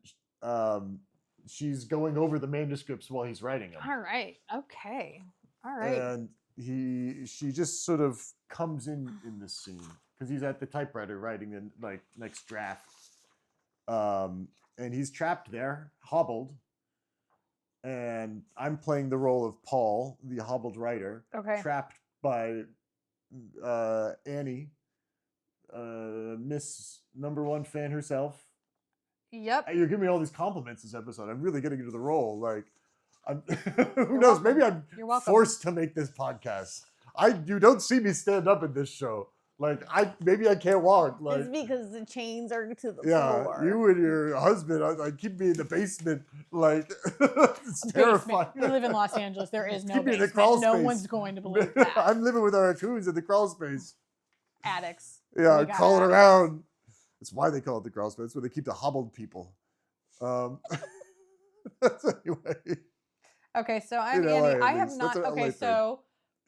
she's going over the manuscripts while he's writing them. All right. Okay. All right. And she just sort of comes in this scene because he's at the typewriter writing the next draft. and he's trapped there, hobbled. And I'm playing the role of Paul, the hobbled writer, trapped by Annie, Miss #1 fan herself. Yep. You're giving me all these compliments this episode. I'm really getting into the role. Like, who knows? Maybe I'm forced to make this podcast. You don't see me stand up in this show. Like, maybe I can't walk. Like, it's because the chains are to the floor. Yeah, you and your husband, I keep me in the basement. Like, it's terrifying. We live in Los Angeles. There is no keep basement. Me in the crawl no space. One's going to believe that. I'm living with our raccoons in the crawl space. Attics. Yeah, crawling around. That's why they call it the crawl space. That's where they keep the hobbled people. Anyway. Okay, so I'm Annie. I have not. Okay, so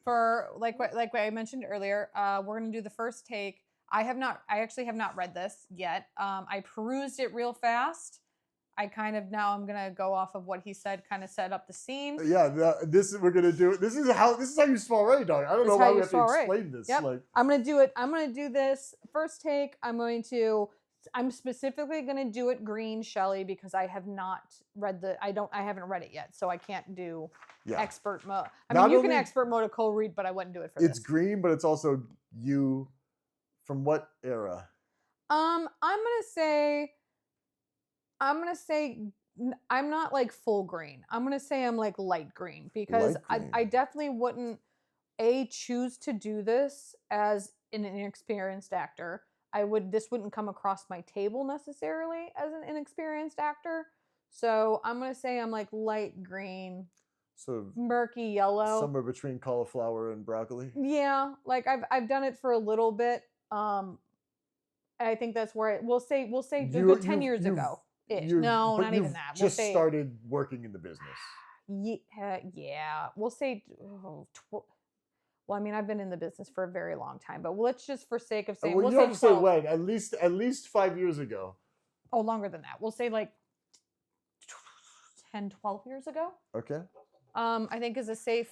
for like what I mentioned earlier, we're gonna do the first take. I actually have not read this yet. I perused it real fast. I'm gonna go off of what he said, kind of set up the scene. Yeah, we're gonna do. This is how you soiree, dog. I don't know why we have to explain this. Yep. Like, I'm gonna do it. I'm gonna do this first take. I'm specifically gonna do it green, Shelley, because I have not read I haven't read it yet, so I can't do expert mode. I mean, you can expert mode a co-read, but I wouldn't do it for this. It's green, but it's also you. From what era? I'm gonna say I'm not like full green. I'm gonna say I'm like light green because I definitely wouldn't choose to do this as an inexperienced actor. This wouldn't come across my table necessarily as an inexperienced actor. So I'm gonna say I'm like light green. So murky yellow. Somewhere between cauliflower and broccoli. Yeah, like I've done it for a little bit. I think that's where we'll say 10 years ago. No, not even that. Just started working in the business. Yeah. We'll say. Well, I mean, I've been in the business for a very long time, but let's just, for sake of saying, you have to say when. At least 5 years ago. Oh, longer than that. We'll say like 10, 12 years ago. Okay. I think is a safe.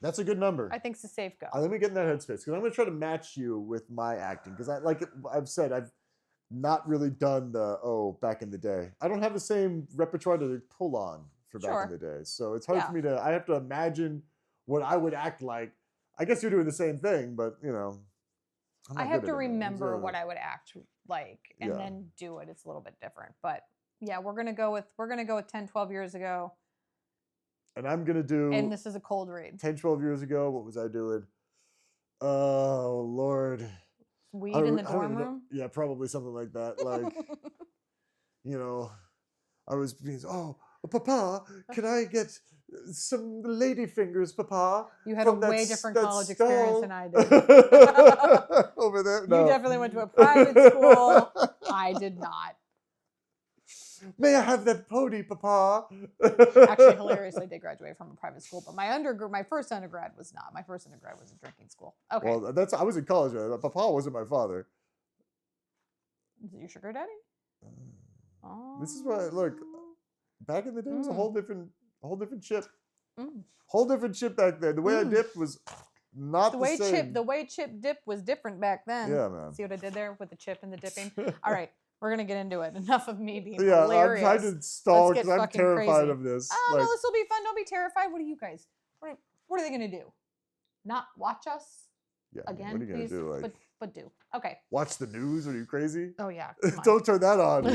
That's a good number. I think it's a safe go. Let me get in that headspace because I'm going to try to match you with my acting because I've said, I've not really done back in the day. I don't have the same repertoire to pull on for back in the day. So it's hard for me I have to imagine what I would act like. I guess you're doing the same thing, but I have to remember what I would act like and then do it. It's a little bit different, but yeah, we're going to go with 10, 12 years ago. And I'm going to do... And this is a cold read. 10, 12 years ago, what was I doing? Oh, Lord. Weed in the dorm room? Yeah, probably something like that. Like, I was being, Papa, can I get some lady fingers, Papa? You had a way different college experience than I did. Over there? No. You definitely went to a private school. I did not. May I have that pony, Papa? Actually, hilariously, I did graduate from a private school, but my first undergrad was not. My first undergrad was a drinking school. Okay. Well, I was in college. Papa wasn't my father. Is it your sugar daddy? This is what look. Back in the day, it was a whole different chip. Whole different chip back then. The way I dipped was not the same. The way chip dip was different back then. Yeah, man. See what I did there with the chip and the dipping? All right. We're going to get into it. Enough of me being hilarious. I'm trying to stall because I'm terrified of this. Oh, no, this will be fun. Don't be terrified. What are you guys? What are they going to do? Not watch us? Yeah, again? What are you going to do? Like, but do. Okay. Watch the news? Are you crazy? Oh, yeah. Don't turn that on.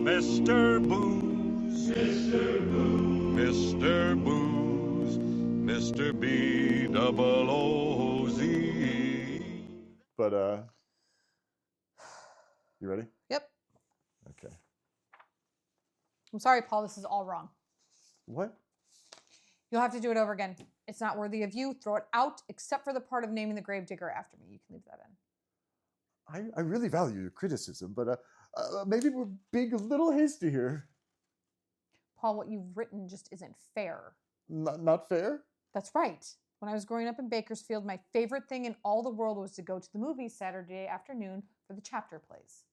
Mr. Booze. Mr. Booze. Mr. Booze. Mr. B-double-O-Z. But, you ready? Yep. Okay. I'm sorry, Paul. This is all wrong. What? You'll have to do it over again. It's not worthy of you. Throw it out, except for the part of naming the gravedigger after me. You can leave that in. I really value your criticism, but maybe we're being a little hasty here. Paul, what you've written just isn't fair. Not fair? That's right. When I was growing up in Bakersfield, my favorite thing in all the world was to go to the movies Saturday afternoon for the chapter plays.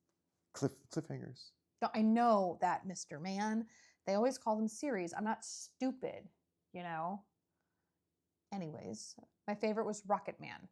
Cliffhangers. No, I know that, Mr. Man. They always call them series. I'm not stupid, Anyways, my favorite was Rocket Man.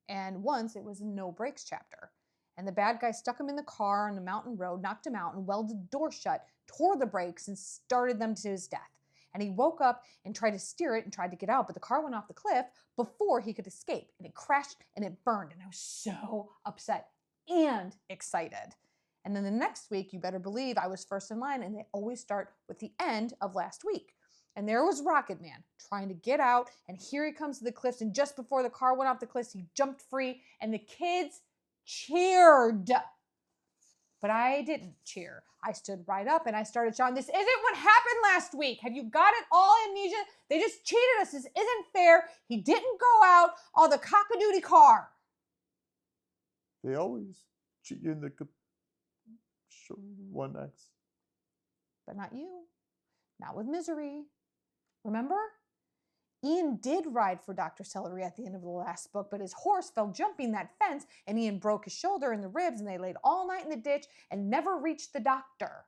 And once it was a No Breaks chapter. and the bad guy stuck him in the car on a mountain road, knocked him out, and welded the door shut, tore the brakes, and started them to his death. And he woke up and tried to steer it and tried to get out, but the car went off the cliff before he could escape, and it crashed and it burned, and I was so upset and excited. And then the next week, you better believe I was first in line, and they always start with the end of last week. And there was Rocket Man trying to get out, and here he comes to the cliffs, and just before the car went off the cliffs, he jumped free, and the kids cheered. But I didn't cheer. I stood right up, and I started shouting, "This isn't what happened last week. Have you got it all, Amnesia? They just cheated us. This isn't fair. He didn't go out on the cock-a-doodie car." They always cheat you in the 1X. But not you. Not with Misery. Remember? Ian did ride for Dr. Celery at the end of the last book, but his horse fell jumping that fence, and Ian broke his shoulder and the ribs, and they laid all night in the ditch and never reached the doctor.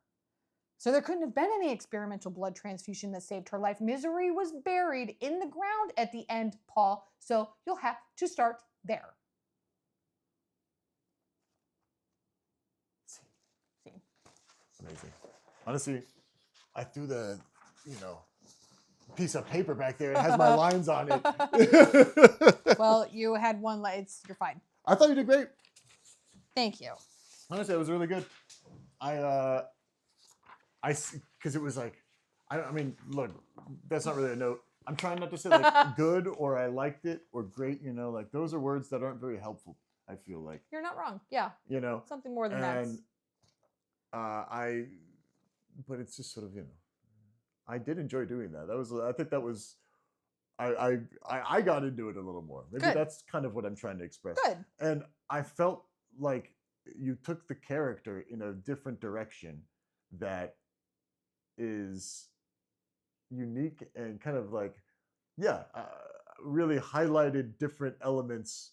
So there couldn't have been any experimental blood transfusion that saved her life. Misery was buried in the ground at the end, Paul, so you'll have to start there. See. Amazing. Honestly, I threw the, piece of paper back there. It has my lines on it. Well, you had one. You're fine. I thought you did great. Thank you. Honestly, it was really good. Because it was like, I mean, look, that's not really a note. I'm trying not to say like good or I liked it or great. Like those are words that aren't very helpful. I feel like you're not wrong. Yeah. Something more than that. And but it's just sort of I did enjoy doing that. I think that was, I got into it a little more. Maybe Good. That's kind of what I'm trying to express. Good. And I felt like you took the character in a different direction that is unique and kind of like, really highlighted different elements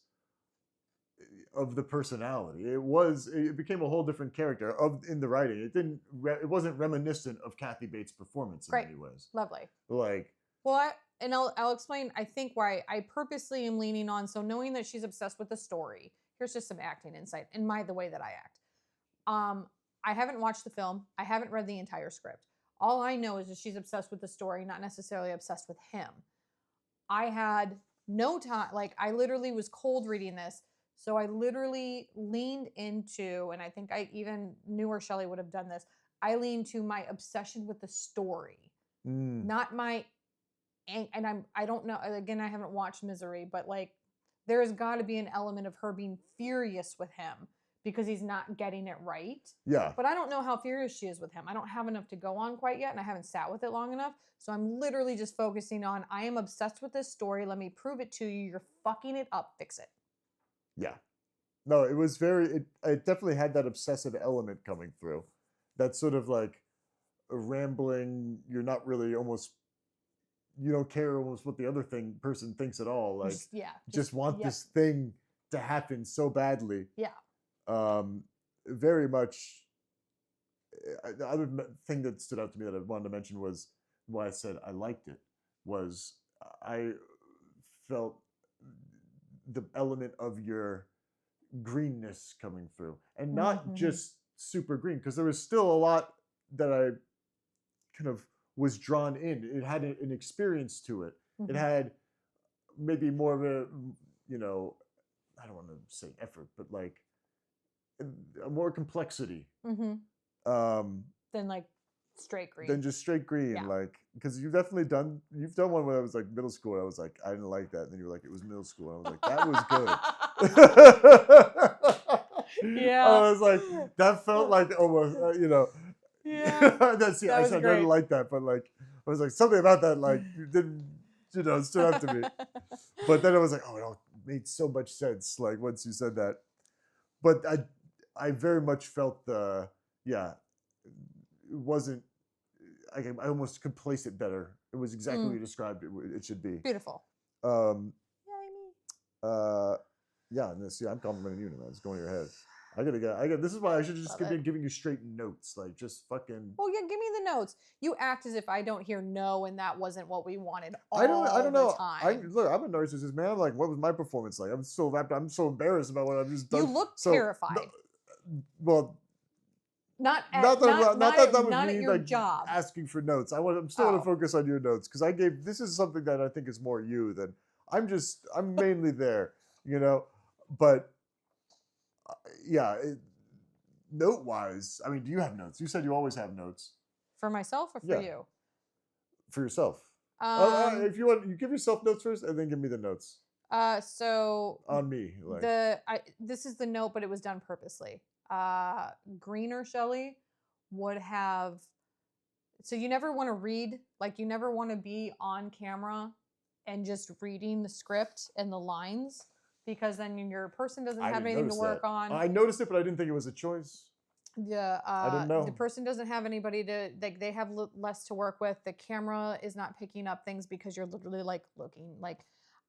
of the personality. It became a whole different character in the writing. It wasn't reminiscent of Kathy Bates' performance in many ways. Lovely. Like, well, I'll explain, I think, why I purposely am leaning on. So knowing that she's obsessed with the story, here's just some acting insight in the way that I act. I haven't watched the film. I haven't read the entire script. All I know is that she's obsessed with the story, not necessarily obsessed with him. I had no time. Like, I literally was cold reading this. So I literally leaned into, and I think I even knew or Shelley would have done this, I leaned to my obsession with the story. Not my, and I don't know, again, I haven't watched Misery, but like, there's got to be an element of her being furious with him because he's not getting it right. Yeah. But I don't know how furious she is with him. I don't have enough to go on quite yet, and I haven't sat with it long enough. So I'm literally just focusing on, I am obsessed with this story. Let me prove it to you. You're fucking it up. Fix it. Yeah. No, it was it definitely had that obsessive element coming through. That sort of like a rambling, you're not really you don't care almost what the other person thinks at all. Like, just want this thing to happen so badly. Yeah. Very much. The other thing that stood out to me that I wanted to mention was why I said I liked it was I felt the element of your greenness coming through, and not just super green, because there was still a lot that I kind of was drawn in. It had an experience to it. It had maybe more of a, I don't want to say effort, but like a more complexity. Than like straight green. Than just straight green. Yeah. Like, because you've done one when I was like middle school, and I was like, I didn't like that. And then you were like, it was middle school. And I was like, that was good. Yeah. I was like, that felt like almost, Yeah. I didn't like that, but like, I was like, something about that, like, didn't, stood out to me. But then I was like, oh, it all made so much sense, like, once you said that. But I very much felt it wasn't, I almost could place it better. It was exactly what you described it should be. Beautiful. And I'm complimenting you now. It's going to your head. This is why I should just been giving you straight notes, like just fucking. Well, yeah, give me the notes. You act as if I don't hear no, and that wasn't what we wanted. I don't know. Time. Look, I'm a narcissist, man. I'm like, what was my performance like? I'm so embarrassed about what I've just done. You look terrified. well, not at your like job. Asking for notes. I'm still want to focus on your notes because this is something that I think is more you than I'm mainly there, but yeah, note wise, I mean, do you have notes? You said you always have notes. For myself or for you? For yourself. If you want, you give yourself notes first and then give me the notes. So on me, this is the note, but it was done purposely. Reiner, Shelley would have. So you never want to read, like you never want to be on camera and just reading the script and the lines, because then your person doesn't have anything to work on. I noticed it, but I didn't think it was a choice. I didn't know. The person doesn't have anybody to, like, they have less to work with. The camera is not picking up things because you're literally like looking like,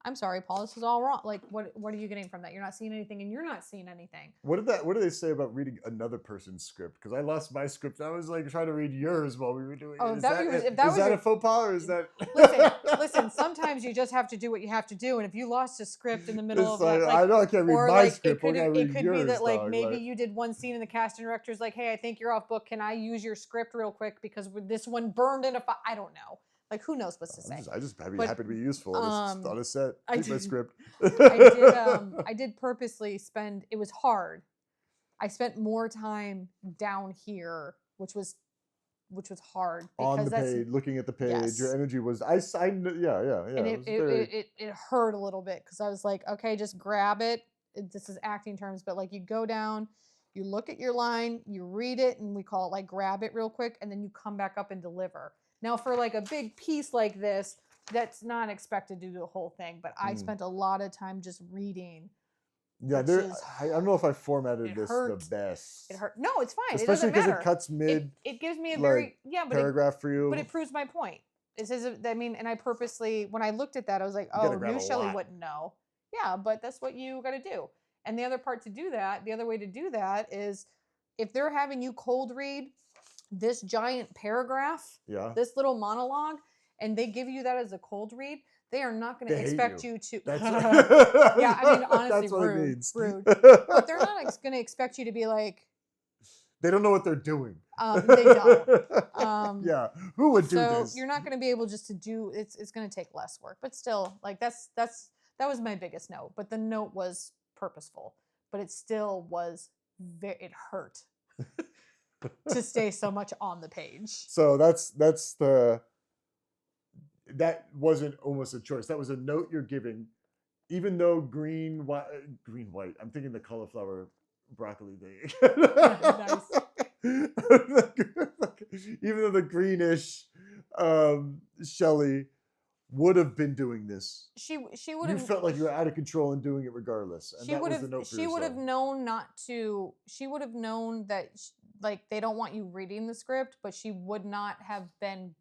I'm sorry, Paul, this is all wrong. Like, what are you getting from that? You're not seeing anything, and you're not seeing anything. What do they say about reading another person's script? Because I lost my script. I was like trying to read yours while we were doing it. Is that a faux pas, or is that? Listen. Sometimes you just have to do what you have to do, and if you lost a script in the middle of that, I know I can't read my script. It could be that like maybe you did one scene and the casting director's like, hey, I think you're off book. Can I use your script real quick because this one burned in a fire? I don't know. Like, who knows what to say? I just happy to be useful on a set. Keep my script. I did purposely spend. It was hard. I spent more time down here, which was hard because on the page, looking at the page. Yes. Your energy was. Yeah. And it hurt a little bit because I was like, okay, just grab it. This is acting terms, but like you go down, you look at your line, you read it, and we call it like grab it real quick, and then you come back up and deliver. Now, for like a big piece like this, that's not expected to do the whole thing, but I spent a lot of time just reading. Yeah, I don't know if I formatted this the best. It hurt. No, it's fine. Especially because it cuts mid. It gives me a very paragraph for you. But it proves my point. It says, and I purposely, when I looked at that, I was like, oh, new Shelley wouldn't know. Yeah, but that's what you got to do. And the other part to do that, the other way to do that is if they're having you cold read this giant paragraph, this little monologue, and they give you that as a cold read, they are not going to expect you to. Yeah, I mean, honestly, that's what it means. Rude. But they're not going to expect you to be like. They don't know what they're doing. They don't. Yeah, who would do this? So you're not going to be able just to do. It's going to take less work, but still, like that was my biggest note. But the note was purposeful, but it still was. It hurt. To stay so much on the page. So that wasn't almost a choice. That was a note you're giving, even though green, white. I'm thinking the cauliflower broccoli thing. Nice. Even though the greenish Shelley would have been doing this. She would have. You felt like you were out of control and doing it regardless. And that was the note for She would have known not to. She would have known that. Like, they don't want you reading the script, but she would not have been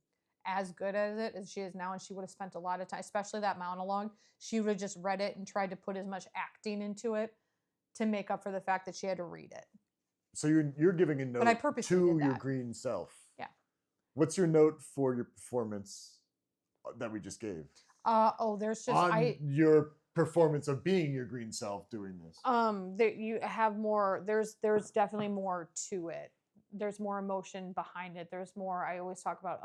as good at it as she is now, and she would have spent a lot of time, especially that monologue. She would have just read it and tried to put as much acting into it to make up for the fact that she had to read it. So you're giving a note to your green self. Yeah. What's your note for your performance that we just gave? There's just your performance of being your green self doing this. You have more. There's definitely more to it. There's more emotion behind it. There's more. I always talk about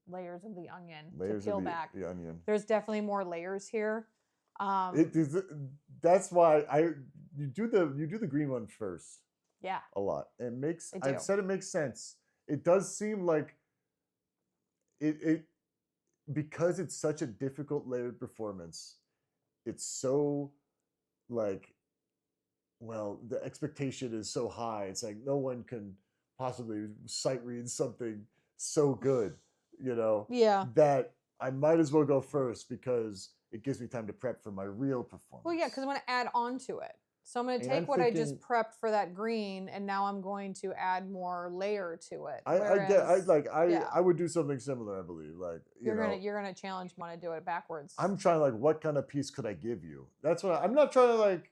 layers of the onion to peel back. The onion. There's definitely more layers here. That's why you do the green one first. Yeah. A lot. I've said it makes sense. It does seem like it because it's such a difficult layered performance. It's so like, well, the expectation is so high. It's like no one can possibly sight read something so good, Yeah. That I might as well go first because it gives me time to prep for my real performance. Well, yeah, because I'm going to add on to it. So I'm going to take what I just prepped for that green, and now I'm going to add more layer to it. I would do something similar. I believe, like you're gonna challenge me to do it backwards. I'm trying like, what kind of piece could I give you? That's what I'm not trying to like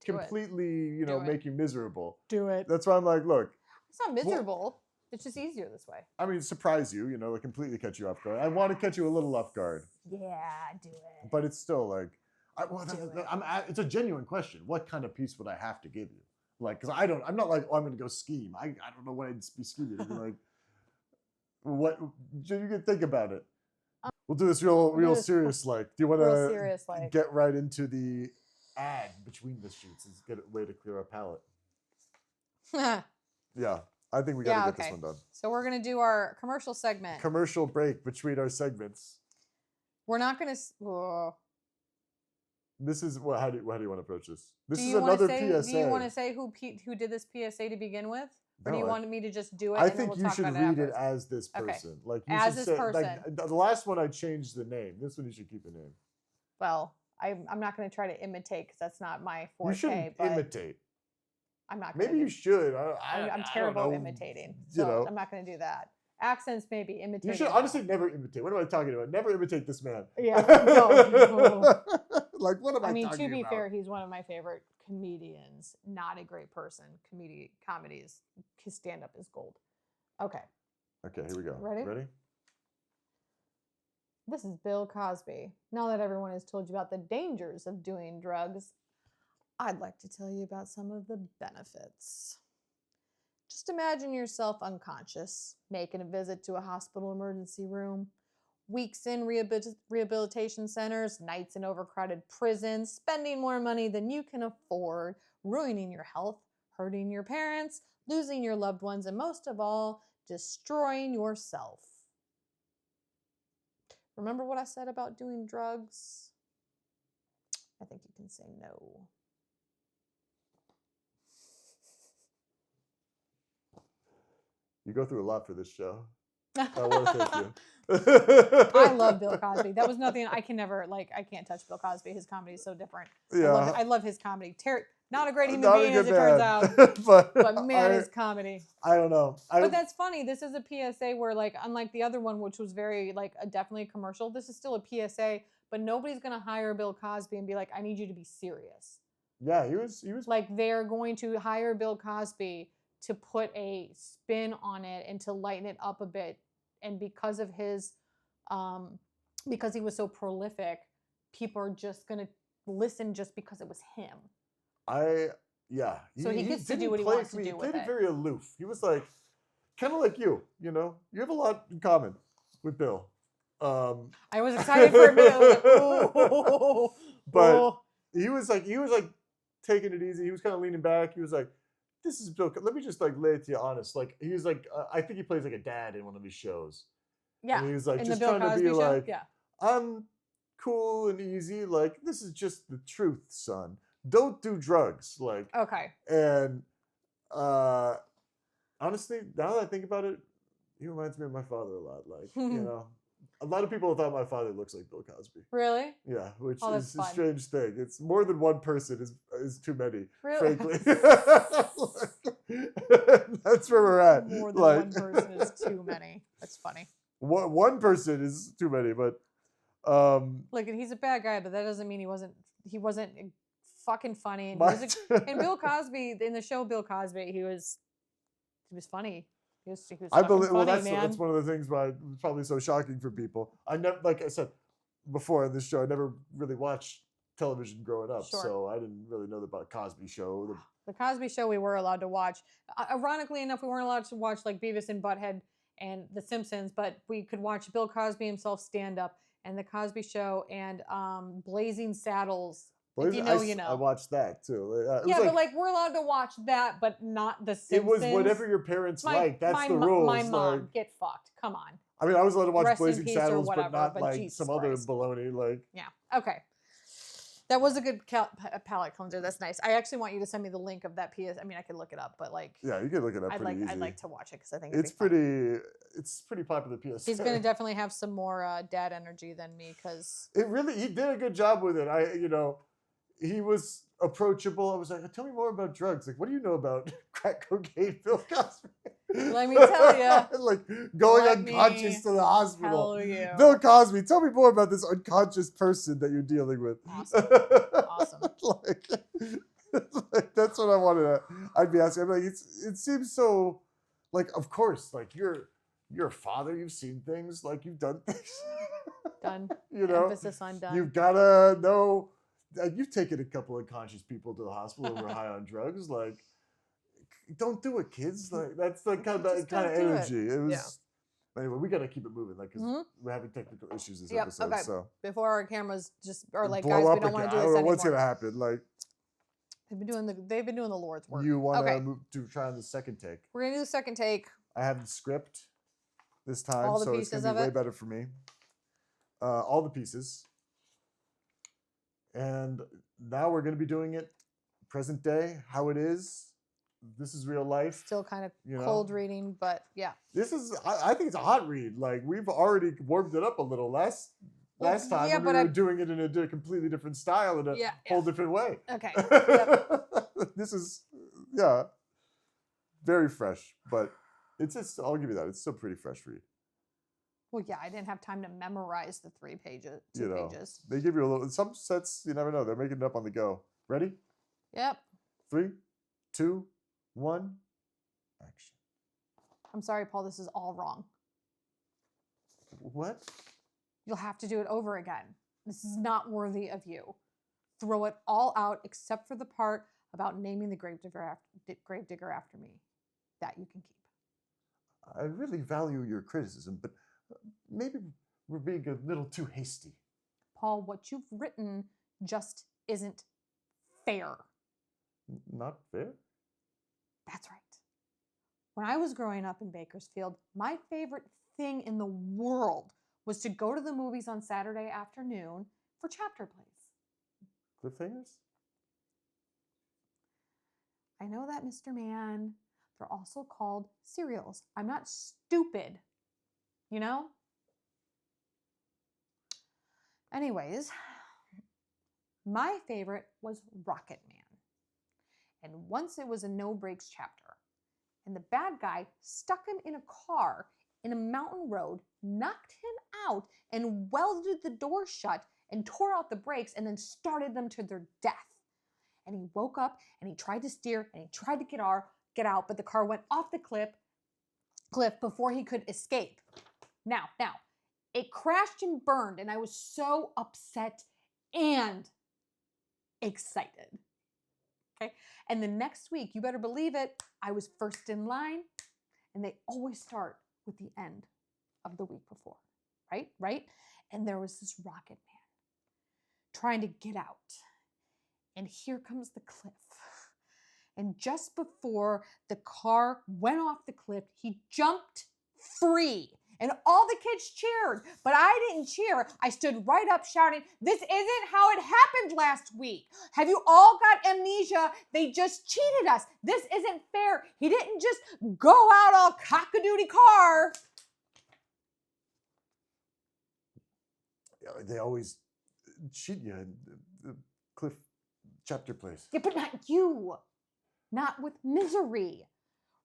completely, make you miserable. Do it. That's why I'm like, look, it's not miserable. It's just easier this way. I mean, surprise you, like completely catch you off guard. I want to catch you a little off guard. Yeah, do it. But it's still like. It's a genuine question. What kind of piece would I have to give you? Like, because I'm not like, oh, I'm going to go scheme. I don't know what I'd be scheming. I'd be like, what? You can think about it. We'll do this real serious. Like, do you want to get right into the ad between the shoots? Is get a way to clear our palate. Yeah, I think we got to get this one done. So we're gonna do our commercial segment. Commercial break between our segments. We're not gonna. This is what? How do you want to approach this? This is another PSA. Do you want to say who did this PSA to begin with? Or do you want me to just do it? I think you should read it as this person. Okay. Like you as should this say, person. Like, the last one I changed the name. This one you should keep a name. Well, I'm not going to try to imitate because that's not my forte. You shouldn't imitate. I'm not. Maybe you should. I'm terrible at imitating, so I'm not going to do that. Accents, maybe imitating. You should honestly never imitate. What am I talking about? Never imitate this man. Yeah. No. Like, what am I talking about? To be fair, he's one of my favorite comedians. Not a great person. Comedies. His stand-up is gold. Okay. Okay, here we go. Ready? This is Bill Cosby. Now that everyone has told you about the dangers of doing drugs, I'd like to tell you about some of the benefits. Just imagine yourself unconscious, making a visit to a hospital emergency room, weeks in rehabilitation centers, nights in overcrowded prisons, spending more money than you can afford, ruining your health, hurting your parents, losing your loved ones, and most of all, destroying yourself. Remember what I said about doing drugs? I think you can say no. You go through a lot for this show. I want to thank you. I love Bill Cosby. That was nothing. I can never, I can't touch Bill Cosby. His comedy is so different. Yeah. I love his comedy. Not a great human being, as it turns out. but man, his comedy. I don't know. But that's funny. This is a PSA where, unlike the other one, which was very, definitely a commercial, this is still a PSA, but nobody's going to hire Bill Cosby and be like, I need you to be serious. Yeah, he was. They're going to hire Bill Cosby to put a spin on it and to lighten it up a bit. And because of his, because he was so prolific, people are just going to listen just because it was him. So he gets to do what he wants to do with it. He played it very aloof. He was kind of like you know? You have a lot in common with Bill. I was excited for a minute. I was like, ooh. But he was taking it easy. He was kind of leaning back. He was like, this is Bill. Let me just lay it to you honest. He was I think he plays a dad in one of his shows. Yeah. And he was just Bill trying Cosby to be show? Yeah. I'm cool and easy. This is just the truth, son. Don't do drugs. Okay. And honestly, now that I think about it, he reminds me of my father a lot. A lot of people thought my father looks like Bill Cosby. Really? Yeah, which is fun. a strange thing. It's more than one person is too many, really? frankly. That's where we're at. More than one person is too many. That's funny. One person is too many, but look, and he's a bad guy, but that doesn't mean he wasn't fucking funny. And, and Bill Cosby, in the show Bill Cosby, he was funny. He was I believe. Funny, that's one of the things why it was probably so shocking for people. I never, like I said before in this show, I never really watched television growing up, so I didn't really know about Cosby Show. The Cosby Show we were allowed to watch. Ironically enough, we weren't allowed to watch Beavis and Butthead and The Simpsons, but we could watch Bill Cosby himself stand up and The Cosby Show and Blazing Saddles. If you know, you know. I watched that too. But we're allowed to watch that, but not The Simpsons. It was whatever your parents liked. That's the rules. My mom, get fucked. Come on. I mean, I was allowed to watch Blazing Saddles, whatever, but not some other baloney. Yeah. Okay. That was a good palate cleanser. That's nice. I actually want you to send me the link of that PS. I mean, I could look it up, but yeah, you can look it up. I'd like to watch it because I think it's pretty popular. PS. He's going to definitely have some more dad energy than me because he did a good job with it. He was approachable. I was like, tell me more about drugs. What do you know about crack cocaine, Bill Cosby? Let me tell you. Going unconscious to the hospital. Tell you. Bill Cosby, tell me more about this unconscious person that you're dealing with. Awesome. That's what I wanted. I'd be asking. It seems so. Of course, you're a father. You've seen things. You've done things. Done. Emphasis on done. You've gotta know. You've taken a couple of conscious people to the hospital who were high on drugs. don't do it, kids. Like that's the kind of energy. It was. Anyway, we got to keep it moving, like, because we're having technical issues this episode. Okay. So before our cameras just are like, blow guys, up we don't want to do I this don't know anymore. what's gonna happen. Like they've been doing the Lord's work. You want to move to try on the second take? We're gonna do the second take. I have the script this time, All the so it's pieces gonna be of way it? better for me. All the pieces, and now we're gonna be doing it present day, how it is. This is real life. Still kind of cold reading, but yeah. This is, I think it's a hot read. Like, we've already warmed it up a little last time when we were doing it in a completely different style, in a whole different way. Okay. This is, very fresh, but it's just, I'll give you that. It's still pretty fresh read. Well, yeah, I didn't have time to memorize the 3 pages, pages. They give you a little, some sets, you never know. They're making it up on the go. Ready? Yep. 3, 2, 1, action. I'm sorry, Paul, this is all wrong. What? You'll have to do it over again. This is not worthy of you. Throw it all out except for the part about naming the gravedigger after me. That you can keep. I really value your criticism, but maybe we're being a little too hasty. Paul, what you've written just isn't fair. Not fair? That's right. When I was growing up in Bakersfield, my favorite thing in the world was to go to the movies on Saturday afternoon for chapter plays. Cliffhangers? I know that, Mr. Man. They're also called serials. I'm not stupid. You know? Anyways, my favorite was Rocket Man. And once it was a no brakes chapter. And the bad guy stuck him in a car in a mountain road, knocked him out, and welded the door shut and tore out the brakes and then started them to their death. And he woke up and he tried to steer and he tried to get out, but the car went off the cliff before he could escape. Now, it crashed and burned, and I was so upset and excited. Okay? And the next week, you better believe it, I was first in line, and they always start with the end of the week before, right? And there was this Rocket Man trying to get out, and here comes the cliff. And just before the car went off the cliff, he jumped free. And all the kids cheered, but I didn't cheer. I stood right up shouting, "This isn't how it happened last week. Have you all got amnesia? They just cheated us. This isn't fair. He didn't just go out all cock-a-doodie car." Yeah, they always cheat you in the cliff chapter plays. Yeah, but not you. Not with Misery.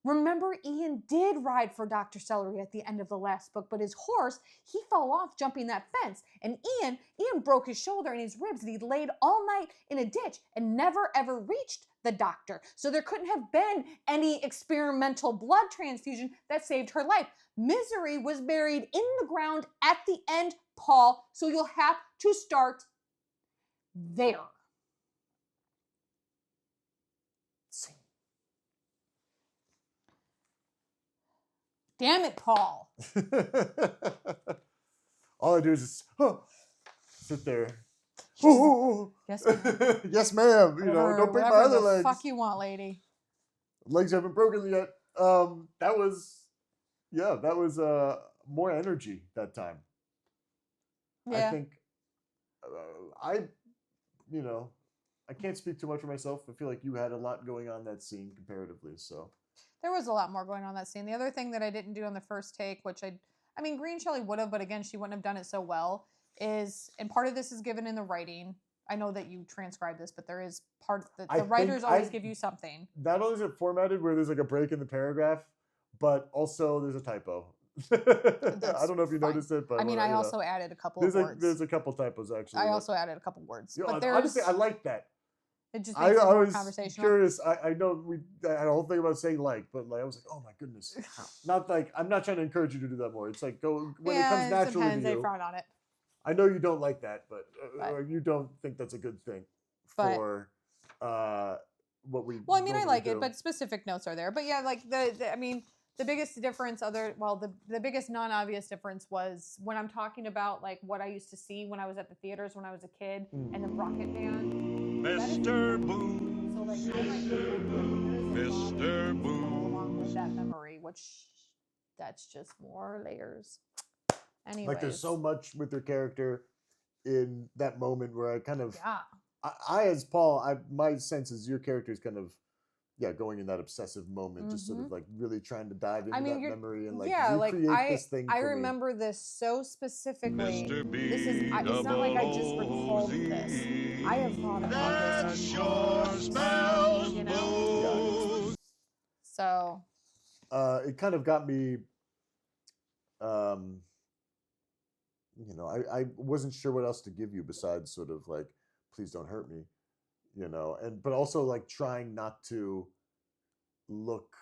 Remember, Ian did ride for Dr. Celery at the end of the last book, but his horse, he fell off jumping that fence. And Ian broke his shoulder and his ribs, and he laid all night in a ditch and never ever reached the doctor. So there couldn't have been any experimental blood transfusion that saved her life. Misery was buried in the ground at the end, Paul, so you'll have to start there. Damn it, Paul. All I do is just sit there. Yes, ma'am. Yes, ma'am. Don't break my other legs. Fuck you want, lady. Legs haven't broken yet. That was more energy that time. Yeah. I think I can't speak too much for myself. I feel like you had a lot going on that scene comparatively, so. There was a lot more going on that scene. The other thing that I didn't do on the first take, which I mean, Green Shelley would have, but again, she wouldn't have done it so well, is, and part of this is given in the writing. I know that you transcribed this, but there is part that the writers always give you something. Not only is it formatted where there's like a break in the paragraph, but also there's a typo. I don't know if you noticed it, but I mean, I also added a couple of words. There's a couple typos actually. I also added a couple words. But honestly, I like that. It just makes it more conversational. Curious. I know I had a whole thing about saying I was like, oh my goodness. Not like, I'm not trying to encourage you to do that more. It's like, go when it comes naturally to you. They frown on it. I know you don't like that, but or you don't think that's a good thing for what we. Well, I mean, I normally like do. it, but specific notes are there. But yeah, like I mean, the biggest difference, the biggest non-obvious difference was when I'm talking about like what I used to see when I was at the theaters when I was a kid, and the Rocket Band. Mr. Boo. So like, I might remember Mr. Boo. along with that memory, which that's just more layers. Anyways, Like there's so much with their character in that moment where I kind of I as Paul, my sense is your character is kind of going in that obsessive moment, just sort of like really trying to dive into that memory and like recreate this thing. I remember this so specifically. This is it's not like I just recalled this. I have thought about this. Sure smells you know. booze. So it kind of got me. I wasn't sure what else to give you besides sort of like, please don't hurt me, but also like trying not to look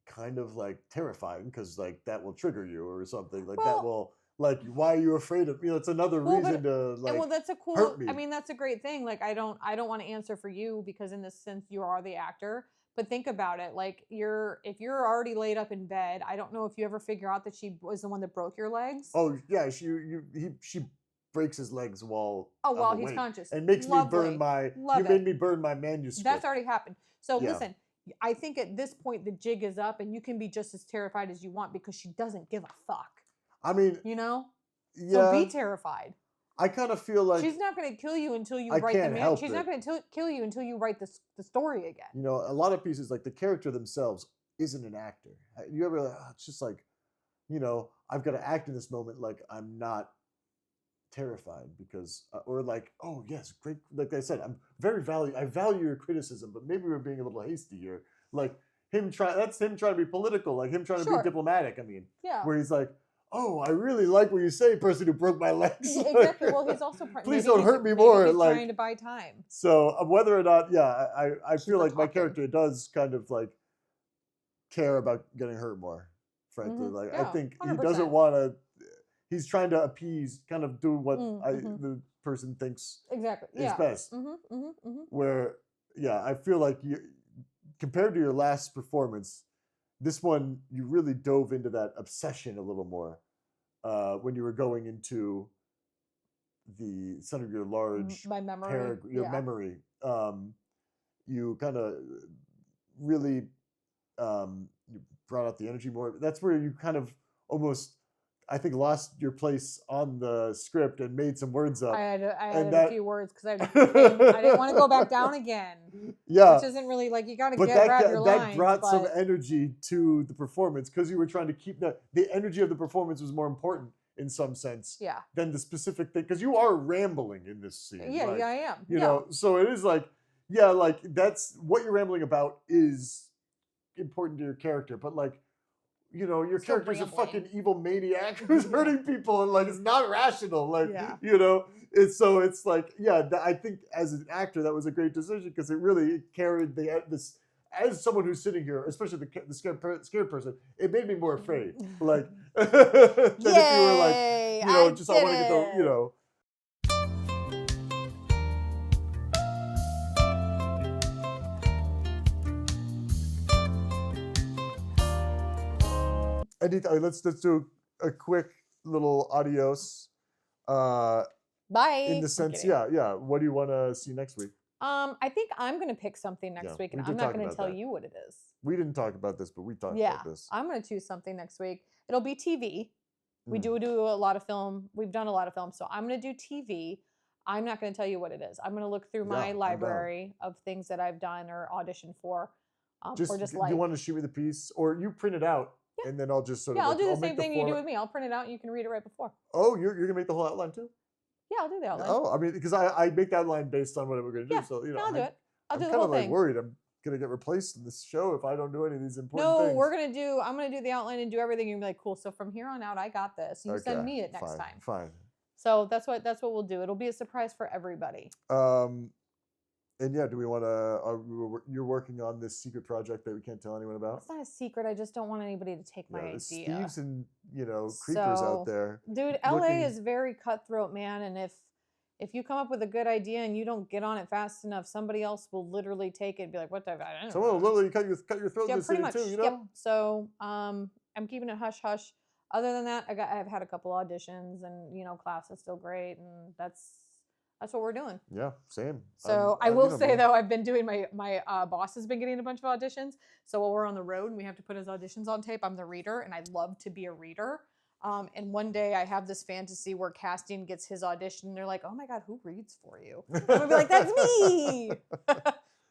kind of like terrifying because like that will trigger you or something like that will like, why are you afraid of, it's another reason to like, that's a cool, hurt me. I mean, that's a great thing. Like, I don't want to answer for you because in this sense you are the actor. But think about it, like if you're already laid up in bed, I don't know if you ever figure out that she was the one that broke your legs. Oh yeah, she breaks his legs while he's conscious and makes me burn my. You made me burn my manuscript. That's already happened. So listen, I think at this point the jig is up, and you can be just as terrified as you want because she doesn't give a fuck. I mean, So be terrified. I kind of feel like she's not going to kill you until you write the man. She's not going to kill you until you write the story again. A lot of pieces like the character themselves isn't an actor. You ever? It's just like, I've got to act in this moment like I'm not terrified because, or like, oh yes, great. Like I said, I value your criticism, but maybe we're being a little hasty here. Like that's him trying to be political, like him trying to be diplomatic. I mean, where he's like, oh, I really like what you say, person who broke my legs. Exactly. Well, he's also please don't hurt me more. He's like trying to buy time. So whether or not, I feel like my character does kind of like care about getting hurt more. Frankly, like I think 100%. He doesn't want to. He's trying to appease, kind of do what the person thinks is best. Where, I feel like compared to your last performance, this one, you really dove into that obsession a little more when you were going into the center of your large memory. You kind of really you brought out the energy more. That's where you kind of almost, I think, lost your place on the script and made some words up. I added a few words because I didn't want to go back down again. Yeah. Which isn't really like, you got to grab your lines. That brought some energy to the performance because you were trying to keep the energy of the performance was more important in some sense than the specific thing. Because you are rambling in this scene. Yeah, like, I am. You know, so it is like, like that's what you're rambling about is important to your character. But like, your character's a fucking evil maniac who's hurting people and like it's not rational. Like, it's like, I think as an actor that was a great decision because it really carried this. As someone who's sitting here, especially the scared person, it made me more afraid. Like, than if you were like, I want to get the, let's do a quick little adios. Bye. In the sense, what do you want to see next week? I think I'm going to pick something next week, and I'm not going to tell you what it is. We didn't talk about this, but we talked about this. I'm going to choose something next week. It'll be TV. We do a lot of film. We've done a lot of film, so I'm going to do TV. I'm not going to tell you what it is. I'm going to look through my library of things that I've done or auditioned for. Do you want to shoot me the piece, or you print it out? Yeah. And then I'll just sort of... I'll do the same thing you do with me. I'll print it out and you can read it right before. Oh, you're going to make the whole outline too? Yeah, I'll do the outline. Oh, I mean, because I make the outline based on what we're going to do. So, I'll do it. I'll do the whole thing. I'm kind of like worried I'm going to get replaced in this show if I don't do any of these important things. No, I'm going to do the outline and do everything. You're going to be like, cool. So from here on out, I got this. You send me it next time. Fine. So that's what we'll do. It'll be a surprise for everybody. And do we want to? You're working on this secret project that we can't tell anyone about. It's not a secret. I just don't want anybody to take my idea. Steve's and creepers out there. Dude, LA is very cutthroat, man. And if you come up with a good idea and you don't get on it fast enough, somebody else will literally take it and be like, what the, I don't know. Someone will literally cut your throat in the pretty city much. too, you know? Yep. So I'm keeping it hush hush. Other than that, I've had a couple auditions, and class is still great, and that's what we're doing. Yeah, same. So I will say though, I've been doing my boss has been getting a bunch of auditions. So while we're on the road and we have to put his auditions on tape, I'm the reader, and I love to be a reader. And one day I have this fantasy where casting gets his audition, and they're like, "Oh my God, who reads for you?" I'm gonna be like, "That's me."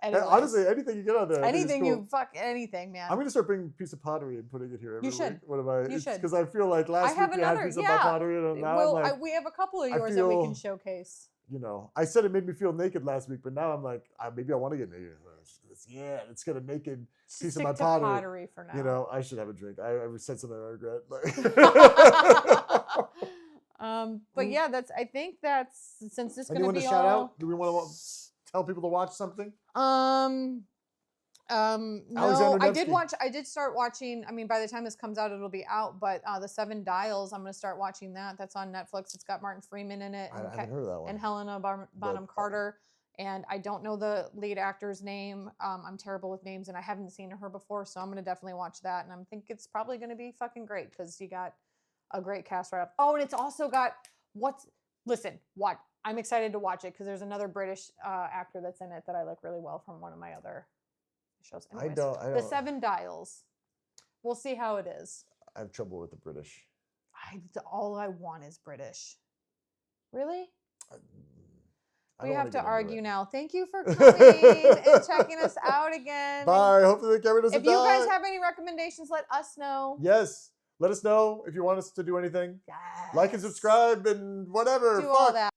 Honestly, anything you get on there. Anything cool. anything, man. I'm gonna start bringing a piece of pottery and putting it here every You should. week. What am I? You should. Because I feel like last week we had a piece of pottery, and now we have a couple of yours that we can showcase. I said it made me feel naked last week, but now I'm like, maybe I want to get naked. Let's get a naked piece of my pottery for now. I should have a drink. I said something I regret. But yeah, I think that's since this is going to be shout out? Do we want to tell people to watch something? No, I did start watching. I mean, by the time this comes out, it'll be out. But the 7 Dials, I'm going to start watching that. That's on Netflix. It's got Martin Freeman in it, I haven't heard of that one. and Helena Bonham Carter. And I don't know the lead actor's name. I'm terrible with names, and I haven't seen her before, so I'm going to definitely watch that. And I think it's probably going to be fucking great because you got a great cast right up. Oh, and it's also got what? I'm excited to watch it because there's another British actor that's in it that I like really well from one of my other shows. Anyways, I don't. The 7 Dials. We'll see how it is. I have trouble with the British. All I want is British. Really? We have to argue now. Thank you for coming and checking us out again. Bye. Hopefully the camera doesn't die. If you guys have any recommendations, let us know. Yes. Let us know if you want us to do anything. Yes. Like and subscribe and whatever. Do all that.